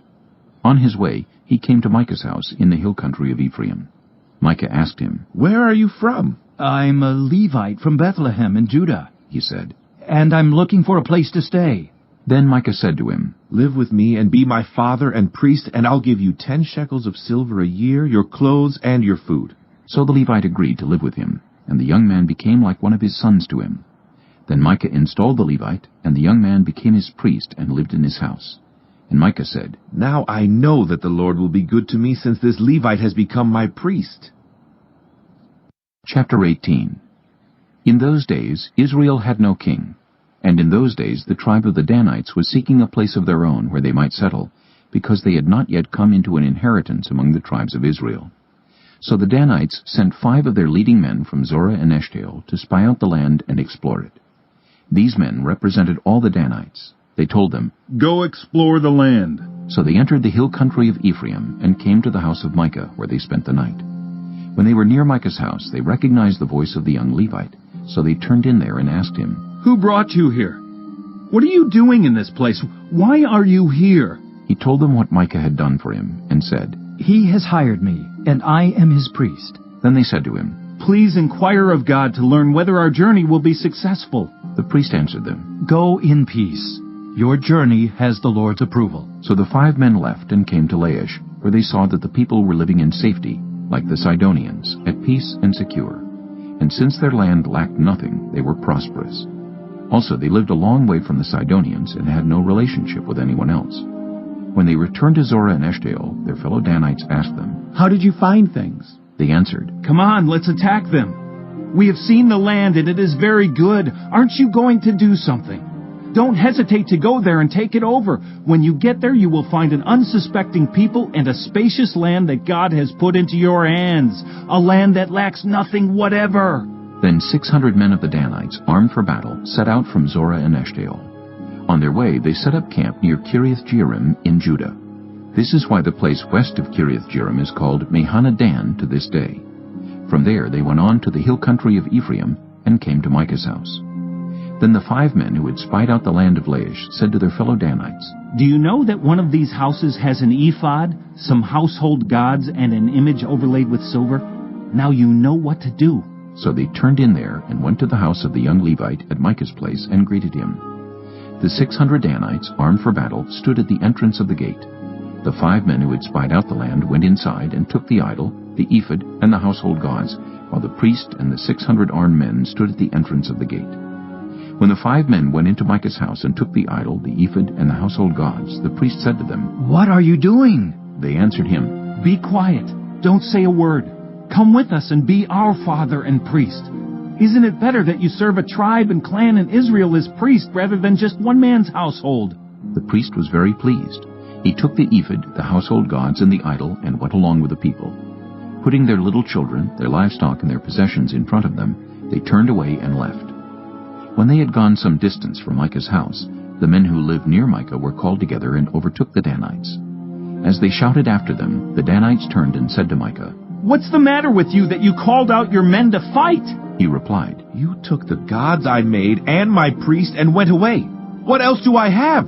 [SPEAKER 1] On his way, he came to Micah's house in the hill country of Ephraim. Micah asked him,
[SPEAKER 8] Where are you from?
[SPEAKER 2] I'm a Levite from Bethlehem in Judah,
[SPEAKER 1] he said,
[SPEAKER 2] and I'm looking for a place to stay.
[SPEAKER 1] Then Micah said to him,
[SPEAKER 20] Live with me and be my father and priest, and I'll give you 10 shekels of silver a year, your clothes and your food.
[SPEAKER 1] So the Levite agreed to live with him, and the young man became like one of his sons to him. Then Micah installed the Levite, and the young man became his priest and lived in his house. And Micah said,
[SPEAKER 20] Now I know that the Lord will be good to me, since this Levite has become my priest.
[SPEAKER 1] Chapter 18. In those days Israel had no king, and in those days the tribe of the Danites was seeking a place of their own where they might settle, because they had not yet come into an inheritance among the tribes of Israel. So the Danites sent 5 of their leading men from Zorah and Eshtaol to spy out the land and explore it. These men represented all the Danites. They told them,
[SPEAKER 17] Go explore the land.
[SPEAKER 1] So they entered the hill country of Ephraim and came to the house of Micah, where they spent the night. When they were near Micah's house, they recognized the voice of the young Levite. So they turned in there and asked him,
[SPEAKER 8] Who brought you here? What are you doing in this place? Why are you here?
[SPEAKER 1] He told them what Micah had done for him, and said,
[SPEAKER 3] He has hired me, and I am his priest.
[SPEAKER 1] Then they said to him,
[SPEAKER 8] Please inquire of God to learn whether our journey will be successful.
[SPEAKER 1] The priest answered them,
[SPEAKER 3] Go in peace. Your journey has the Lord's approval.
[SPEAKER 1] So the 5 men left and came to Laish, where they saw that the people were living in safety, like the Sidonians, at peace and secure. And since their land lacked nothing, they were prosperous. Also they lived a long way from the Sidonians and had no relationship with anyone else. When they returned to Zorah and Eshtaol, their fellow Danites asked them,
[SPEAKER 10] How did you find things?
[SPEAKER 1] They answered,
[SPEAKER 8] Come on, let's attack them. We have seen the land, and it is very good. Aren't you going to do something? Don't hesitate to go there and take it over. When you get there, you will find an unsuspecting people and a spacious land that God has put into your hands, a land that lacks nothing whatever.
[SPEAKER 1] Then 600 men of the Danites, armed for battle, set out from Zorah and Eshtaol. On their way, they set up camp near Kiriath-Jearim in Judah. This is why the place west of Kiriath-Jearim is called Mehanadan to this day. From there they went on to the hill country of Ephraim and came to Micah's house. Then the 5 men who had spied out the land of Laish said to their fellow Danites,
[SPEAKER 8] Do you know that one of these houses has an ephod, some household gods, and an image overlaid with silver? Now you know what to do.
[SPEAKER 1] So they turned in there and went to the house of the young Levite at Micah's place and greeted him. The 600 Danites, armed for battle, stood at the entrance of the gate. The 5 men who had spied out the land went inside and took the idol, the ephod, and the household gods, while the priest and the 600 armed men stood at the entrance of the gate. When the 5 men went into Micah's house and took the idol, the ephod, and the household gods, the priest said to them,
[SPEAKER 3] What are you doing?
[SPEAKER 1] They answered him,
[SPEAKER 8] Be quiet. Don't say a word. Come with us and be our father and priest. Isn't it better that you serve a tribe and clan in Israel as priest rather than just one man's household?
[SPEAKER 1] The priest was very pleased. He took the ephod, the household gods, and the idol, and went along with the people. Putting their little children, their livestock, and their possessions in front of them, they turned away and left. When they had gone some distance from Micah's house, the men who lived near Micah were called together and overtook the Danites. As they shouted after them, the Danites turned and said to Micah,
[SPEAKER 8] What's the matter with you that you called out your men to fight?
[SPEAKER 1] He replied,
[SPEAKER 20] You took the gods I made and my priest and went away. What else do I have?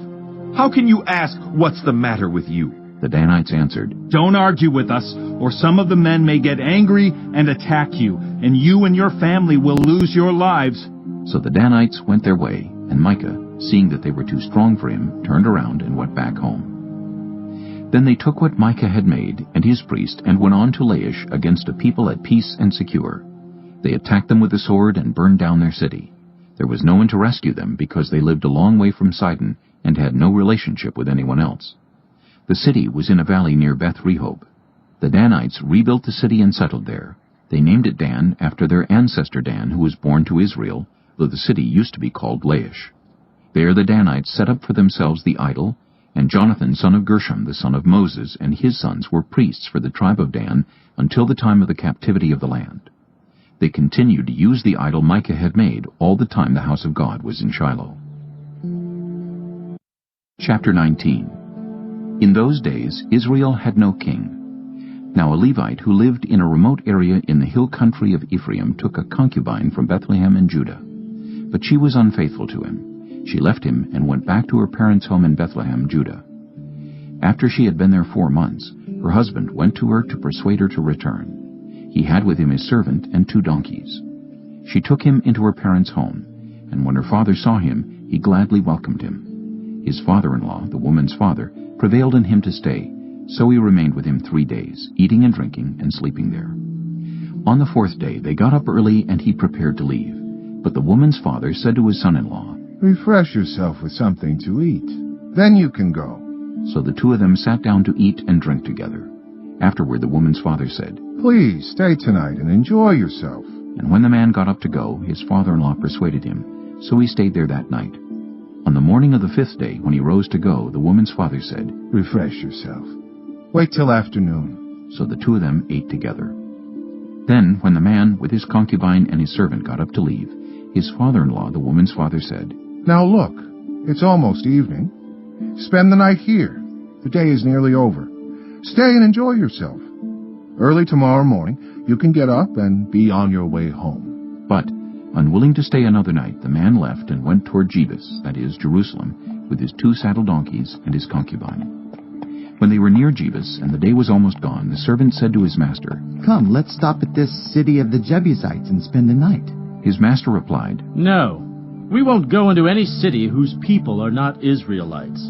[SPEAKER 20] How can you ask, What's the matter with you?
[SPEAKER 1] The Danites answered,
[SPEAKER 8] Don't argue with us, or some of the men may get angry and attack you, and you and your family will lose your lives.
[SPEAKER 1] So the Danites went their way, and Micah, seeing that they were too strong for him, turned around and went back home. Then they took what Micah had made, and his priest, and went on to Laish against a people at peace and secure. They attacked them with the sword and burned down their city. There was no one to rescue them, because they lived a long way from Sidon and had no relationship with anyone else. The city was in a valley near Beth-Rehob. The Danites rebuilt the city and settled there. They named it Dan after their ancestor Dan, who was born to Israel, though the city used to be called Laish. There the Danites set up for themselves the idol, and Jonathan son of Gershom, the son of Moses, and his sons were priests for the tribe of Dan until the time of the captivity of the land. They continued to use the idol Micah had made all the time the house of God was in Shiloh. Chapter 19. In those days Israel had no king. Now a Levite who lived in a remote area in the hill country of Ephraim took a concubine from Bethlehem in Judah. But she was unfaithful to him. She left him and went back to her parents' home in Bethlehem, Judah. After she had been there 4 months, her husband went to her to persuade her to return. He had with him his servant and 2 donkeys. She took him into her parents' home, and when her father saw him, he gladly welcomed him. His father-in-law, the woman's father, prevailed on him to stay, so he remained with him 3 days, eating and drinking and sleeping there. On the 4th day they got up early, and he prepared to leave. But the woman's father said to his son-in-law,
[SPEAKER 14] Refresh yourself with something to eat. Then you can go.
[SPEAKER 1] So the two of them sat down to eat and drink together. Afterward the woman's father said,
[SPEAKER 14] Please stay tonight and enjoy yourself.
[SPEAKER 1] And when the man got up to go, his father-in-law persuaded him, so he stayed there that night. On the morning of the 5th day, when he rose to go, the woman's father said,
[SPEAKER 14] Refresh yourself. Wait till afternoon.
[SPEAKER 1] So the two of them ate together. Then, when the man, with his concubine and his servant, got up to leave, his father-in-law, the woman's father, said,
[SPEAKER 14] Now look, it's almost evening. Spend the night here. The day is nearly over. Stay and enjoy yourself. Early tomorrow morning, you can get up and be on your way home.
[SPEAKER 1] But, unwilling to stay another night, the man left and went toward Jebus, that is, Jerusalem, with his 2 saddle donkeys and his concubine. When they were near Jebus, and the day was almost gone, the servant said to his master,
[SPEAKER 15] Come, let's stop at this city of the Jebusites and spend the night.
[SPEAKER 1] His master replied,
[SPEAKER 2] No, we won't go into any city whose people are not Israelites.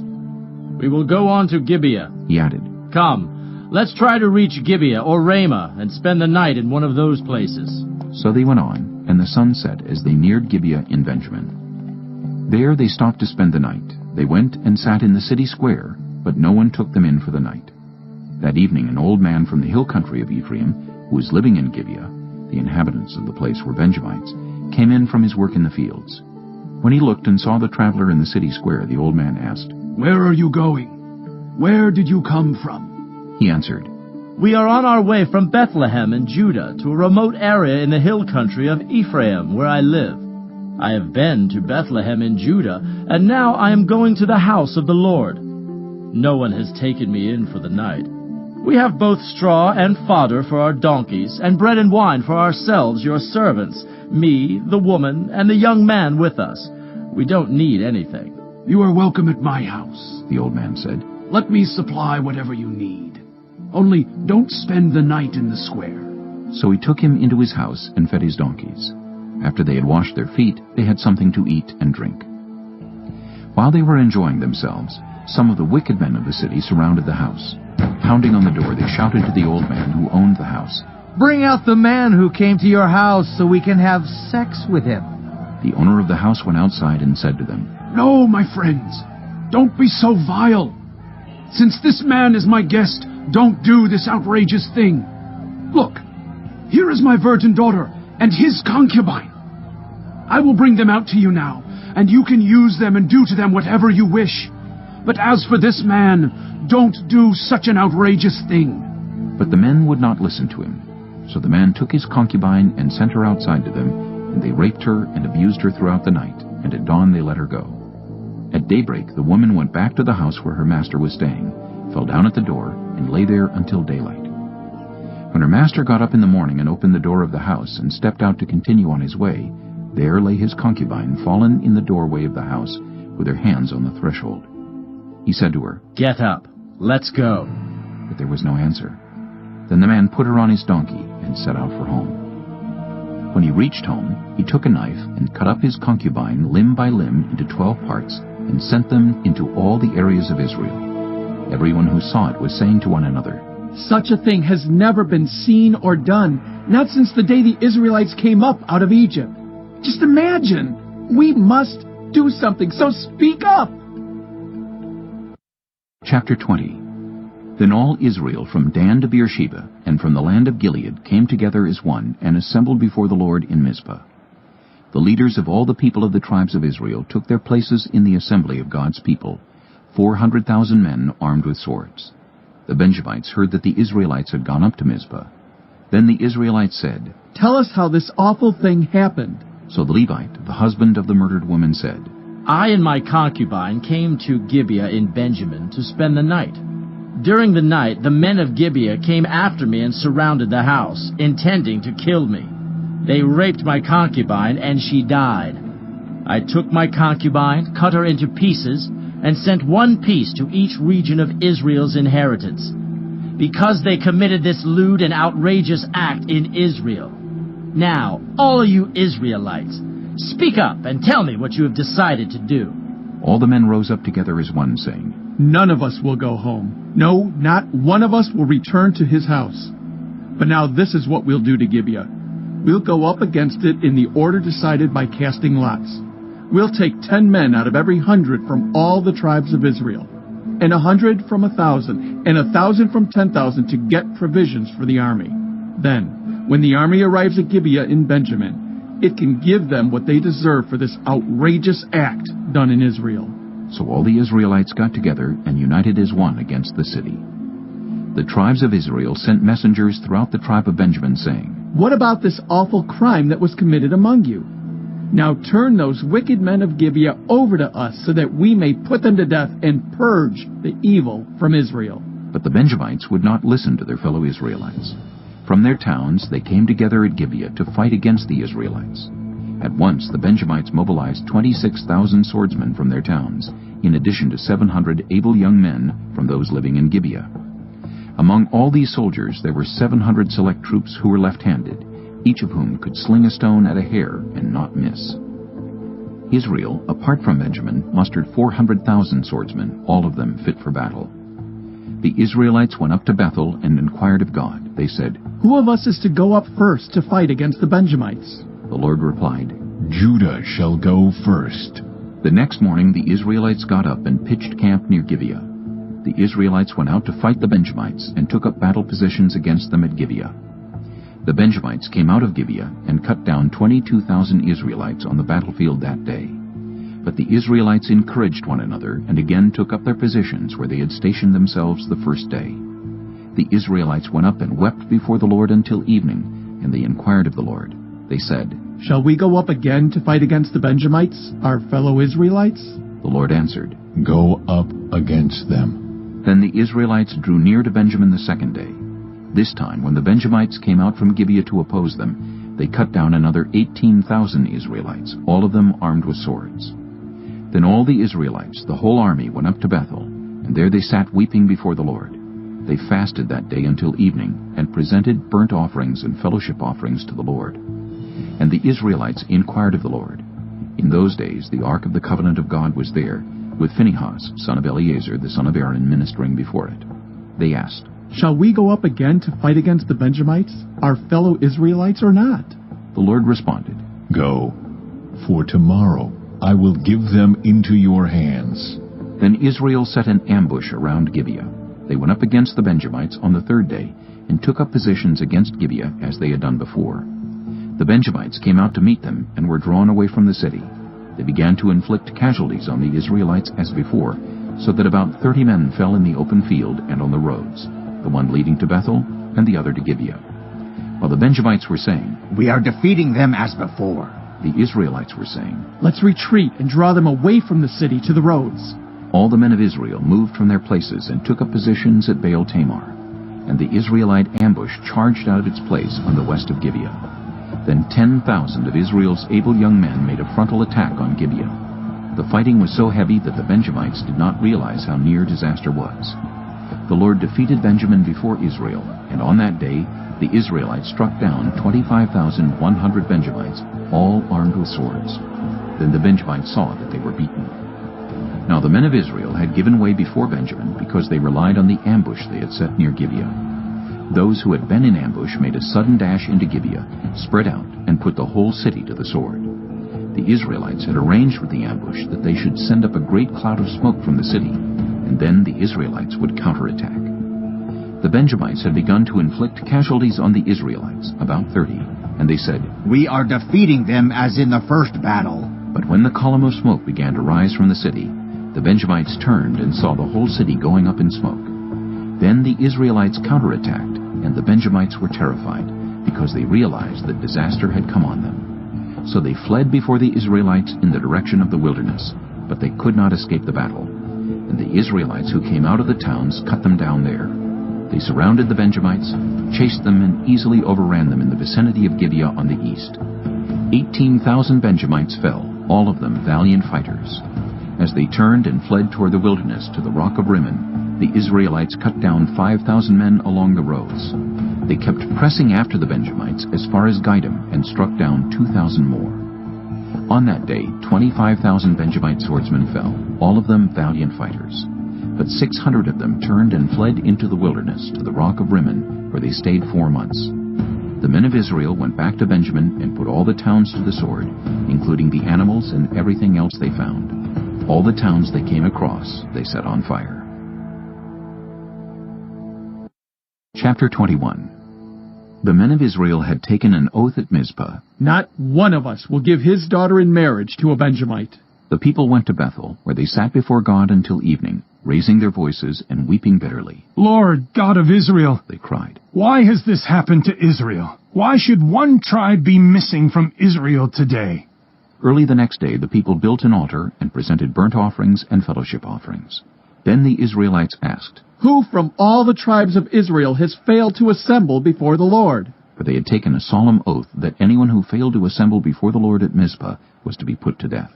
[SPEAKER 2] We will go on to Gibeah.
[SPEAKER 1] He added,
[SPEAKER 2] Come, let's try to reach Gibeah or Ramah and spend the night in one of those places.
[SPEAKER 1] So they went on, and the sun set as they neared Gibeah in Benjamin. There they stopped to spend the night. They went and sat in the city square, but no one took them in for the night. That evening an old man from the hill country of Ephraim, who was living in Gibeah, the inhabitants of the place were Benjamites, came in from his work in the fields. When he looked and saw the traveler in the city square, the old man asked,
[SPEAKER 18] Where are you going? Where did you come from?
[SPEAKER 1] He answered,
[SPEAKER 2] We are on our way from Bethlehem in Judah to a remote area in the hill country of Ephraim, where I live. I have been to Bethlehem in Judah, and now I am going to the house of the Lord. No one has taken me in for the night. We have both straw and fodder for our donkeys, and bread and wine for ourselves, your servants, me, the woman, and the young man with us. We don't need anything.
[SPEAKER 18] You are welcome at my house,
[SPEAKER 1] the old man said.
[SPEAKER 18] Let me supply whatever you need. Only don't spend the night in the square.
[SPEAKER 1] So he took him into his house and fed his donkeys. After they had washed their feet, they had something to eat and drink. While they were enjoying themselves, some of the wicked men of the city surrounded the house. Pounding on the door, they shouted to the old man who owned the house,
[SPEAKER 9] Bring out the man who came to your house so we can have sex with him.
[SPEAKER 1] The owner of the house went outside and said to them,
[SPEAKER 18] No, my friends, don't be so vile. Since this man is my guest, don't do this outrageous thing. Look, here is my virgin daughter and his concubine. I will bring them out to you now, and you can use them and do to them whatever you wish. But as for this man, don't do such an outrageous thing.
[SPEAKER 1] But the men would not listen to him. So the man took his concubine and sent her outside to them, and they raped her and abused her throughout the night, and at dawn they let her go. At daybreak the woman went back to the house where her master was staying, fell down at the door, and lay there until daylight. When her master got up in the morning and opened the door of the house and stepped out to continue on his way, there lay his concubine fallen in the doorway of the house, with her hands on the threshold. He said to her,
[SPEAKER 2] Get up, let's go.
[SPEAKER 1] But there was no answer. Then the man put her on his donkey and set out for home. When he reached home, he took a knife and cut up his concubine limb by limb into 12 parts and sent them into all the areas of Israel. Everyone who saw it was saying to one another,
[SPEAKER 10] Such a thing has never been seen or done, not since the day the Israelites came up out of Egypt. Just imagine! We must do something, so speak up!
[SPEAKER 1] Chapter 20. Then all Israel from Dan to Beersheba and from the land of Gilead came together as one and assembled before the Lord in Mizpah. The leaders of all the people of the tribes of Israel took their places in the assembly of God's people, 400,000 men armed with swords. The Benjamites heard that the Israelites had gone up to Mizpah. Then the Israelites said,
[SPEAKER 10] Tell us how this awful thing happened.
[SPEAKER 1] So the Levite, the husband of the murdered woman, said,
[SPEAKER 2] I and my concubine came to Gibeah in Benjamin to spend the night. During the night, the men of Gibeah came after me and surrounded the house, intending to kill me. They raped my concubine, and she died. I took my concubine, cut her into pieces, and sent one piece to each region of Israel's inheritance, because they committed this lewd and outrageous act in Israel. Now, all you Israelites, speak up and tell me what you have decided to do.
[SPEAKER 1] All the men rose up together as one, saying,
[SPEAKER 10] None of us will go home. No, not one of us will return to his house. But now this is what we'll do to Gibeah. We'll go up against it in the order decided by casting lots. We'll take 10 men out of every 100 from all the tribes of Israel, and 100 from 1,000, and 1,000 from 10,000 to get provisions for the army. Then, when the army arrives at Gibeah in Benjamin, it can give them what they deserve for this outrageous act done in Israel.
[SPEAKER 1] So all the Israelites got together and united as one against the city. The tribes of Israel sent messengers throughout the tribe of Benjamin, saying,
[SPEAKER 10] "What about this awful crime that was committed among you? Now turn those wicked men of Gibeah over to us, so that we may put them to death and purge the evil from Israel."
[SPEAKER 1] But the Benjamites would not listen to their fellow Israelites. From their towns they came together at Gibeah to fight against the Israelites. At once the Benjamites mobilized 26,000 swordsmen from their towns, in addition to 700 able young men from those living in Gibeah. Among all these soldiers there were 700 select troops who were left-handed, each of whom could sling a stone at a hair and not miss. Israel, apart from Benjamin, mustered 400,000 swordsmen, all of them fit for battle. The Israelites went up to Bethel and inquired of God. They said,
[SPEAKER 10] "Who of us is to go up first to fight against the Benjamites?"
[SPEAKER 1] The Lord replied,
[SPEAKER 22] "Judah shall go first."
[SPEAKER 1] The next morning the Israelites got up and pitched camp near Gibeah. The Israelites went out to fight the Benjamites and took up battle positions against them at Gibeah. The Benjamites came out of Gibeah and cut down 22,000 Israelites on the battlefield that day. But the Israelites encouraged one another and again took up their positions where they had stationed themselves the first day. The Israelites went up and wept before the Lord until evening, and they inquired of the Lord. They said,
[SPEAKER 10] "Shall we go up again to fight against the Benjamites, our fellow Israelites?"
[SPEAKER 1] The Lord answered,
[SPEAKER 22] "Go up against them."
[SPEAKER 1] Then the Israelites drew near to Benjamin the second day. This time, when the Benjamites came out from Gibeah to oppose them, they cut down another 18,000 Israelites, all of them armed with swords. Then all the Israelites, the whole army, went up to Bethel, and there they sat weeping before the Lord. They fasted that day until evening, and presented burnt offerings and fellowship offerings to the Lord. And the Israelites inquired of the Lord. In those days the ark of the covenant of God was there, with Phinehas, son of Eleazar, the son of Aaron, ministering before it. They asked,
[SPEAKER 10] "Shall we go up again to fight against the Benjamites, our fellow Israelites, or not?"
[SPEAKER 1] The Lord responded,
[SPEAKER 22] "Go, for tomorrow I will give them into your hands."
[SPEAKER 1] Then Israel set an ambush around Gibeah. They went up against the Benjamites on the third day, and took up positions against Gibeah as they had done before. The Benjamites came out to meet them, and were drawn away from the city. They began to inflict casualties on the Israelites as before, so that about 30 men fell in the open field and on the roads, the one leading to Bethel and the other to Gibeah. While the Benjamites were saying,
[SPEAKER 9] "We are defeating them as before,"
[SPEAKER 1] the Israelites were saying,
[SPEAKER 10] "Let's retreat and draw them away from the city to the roads."
[SPEAKER 1] All the men of Israel moved from their places and took up positions at Baal Tamar, and the Israelite ambush charged out of its place on the west of Gibeah. Then 10,000 of Israel's able young men made a frontal attack on Gibeah. The fighting was so heavy that the Benjamites did not realize how near disaster was. The Lord defeated Benjamin before Israel, and on that day the Israelites struck down 25,100 Benjamites, all armed with swords. Then the Benjamites saw that they were beaten. Now the men of Israel had given way before Benjamin because they relied on the ambush they had set near Gibeah. Those who had been in ambush made a sudden dash into Gibeah, spread out, and put the whole city to the sword. The Israelites had arranged with the ambush that they should send up a great cloud of smoke from the city, and then the Israelites would counterattack. The Benjamites had begun to inflict casualties on the Israelites, about 30, and they said,
[SPEAKER 9] "We are defeating them as in the first battle."
[SPEAKER 1] But when the column of smoke began to rise from the city, the Benjamites turned and saw the whole city going up in smoke. Then the Israelites counterattacked, and the Benjamites were terrified, because they realized that disaster had come on them. So they fled before the Israelites in the direction of the wilderness, but they could not escape the battle. And the Israelites who came out of the towns cut them down there. They surrounded the Benjamites, chased them, and easily overran them in the vicinity of Gibeah on the east. 18,000 Benjamites fell, all of them valiant fighters. As they turned and fled toward the wilderness to the rock of Rimmon, the Israelites cut down 5,000 men along the roads. They kept pressing after the Benjamites as far as Gidom and struck down 2,000 more. On that day, 25,000 Benjamite swordsmen fell, all of them valiant fighters. But 600 of them turned and fled into the wilderness to the rock of Rimmon, where they stayed 4 months. The men of Israel went back to Benjamin and put all the towns to the sword, including the animals and everything else they found. All the towns they came across they set on fire. Chapter 21. The men of Israel had taken an oath at Mizpah.
[SPEAKER 10] Not one of us will give his daughter in marriage to a Benjamite.
[SPEAKER 1] The people went to Bethel, where they sat before God until evening, raising their voices and weeping bitterly.
[SPEAKER 8] Lord, God of Israel,
[SPEAKER 1] they cried,
[SPEAKER 8] why has this happened to Israel? Why should one tribe be missing from Israel today?
[SPEAKER 1] Early the next day the people built an altar and presented burnt offerings and fellowship offerings. Then the Israelites asked,
[SPEAKER 10] Who from all the tribes of Israel has failed to assemble before the Lord?
[SPEAKER 1] For they had taken a solemn oath that anyone who failed to assemble before the Lord at Mizpah was to be put to death.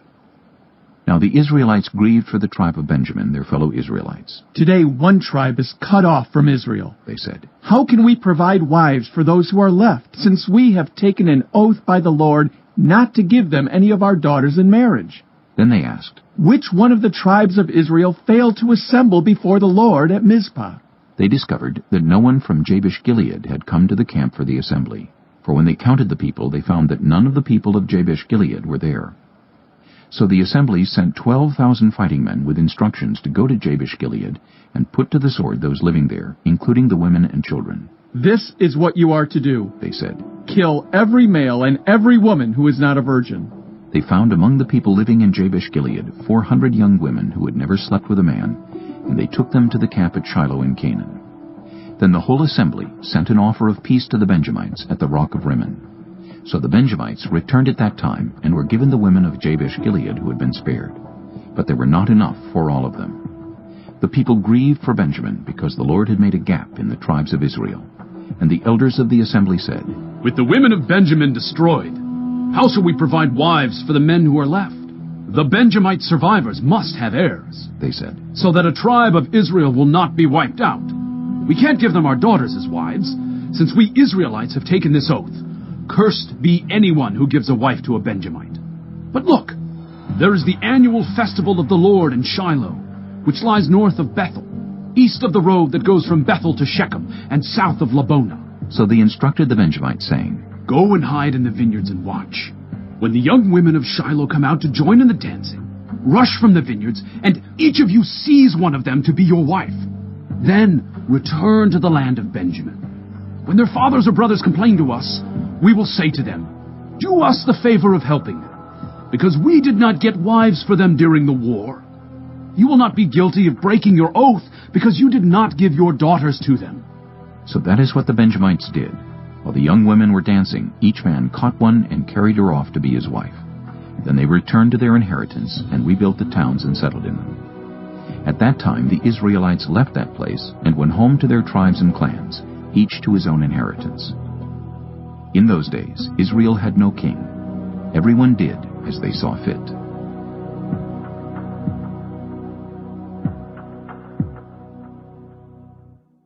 [SPEAKER 1] Now the Israelites grieved for the tribe of Benjamin, their fellow Israelites.
[SPEAKER 10] Today one tribe is cut off from Israel,
[SPEAKER 1] they said.
[SPEAKER 10] How can we provide wives for those who are left, since we have taken an oath by the Lord not to give them any of our daughters in marriage?
[SPEAKER 1] Then they asked,
[SPEAKER 10] Which one of the tribes of Israel failed to assemble before the Lord at Mizpah?
[SPEAKER 1] They discovered that no one from Jabesh-Gilead had come to the camp for the assembly. For when they counted the people, they found that none of the people of Jabesh-Gilead were there. So the assembly sent 12,000 fighting men with instructions to go to Jabesh-Gilead and put to the sword those living there, including the women and children.
[SPEAKER 10] This is what you are to do,
[SPEAKER 1] they said.
[SPEAKER 10] Kill every male and every woman who is not a virgin.
[SPEAKER 1] They found among the people living in Jabesh-Gilead 400 young women who had never slept with a man, and they took them to the camp at Shiloh in Canaan. Then the whole assembly sent an offer of peace to the Benjamites at the rock of Rimmon. So the Benjamites returned at that time and were given the women of Jabesh-Gilead who had been spared. But there were not enough for all of them. The people grieved for Benjamin because the Lord had made a gap in the tribes of Israel. And the elders of the assembly said,
[SPEAKER 18] With the women of Benjamin destroyed, how shall we provide wives for the men who are left? The Benjamite survivors must have heirs,
[SPEAKER 1] they said,
[SPEAKER 18] so that a tribe of Israel will not be wiped out. We can't give them our daughters as wives, since we Israelites have taken this oath. Cursed be anyone who gives a wife to a Benjamite. But look, there is the annual festival of the Lord in Shiloh, which lies north of Bethel, east of the road that goes from Bethel to Shechem, and south of Labonah.
[SPEAKER 1] So they instructed the Benjamites, saying,
[SPEAKER 18] Go and hide in the vineyards and watch. When the young women of Shiloh come out to join in the dancing, rush from the vineyards, and each of you seize one of them to be your wife. Then return to the land of Benjamin. When their fathers or brothers complain to us, we will say to them, Do us the favor of helping them, because we did not get wives for them during the war. You will not be guilty of breaking your oath, because you did not give your daughters to them.
[SPEAKER 1] So that is what the Benjamites did. While the young women were dancing, each man caught one and carried her off to be his wife. Then they returned to their inheritance and rebuilt the towns and settled in them. At that time the Israelites left that place and went home to their tribes and clans, each to his own inheritance. In those days Israel had no king. Everyone did as they saw fit.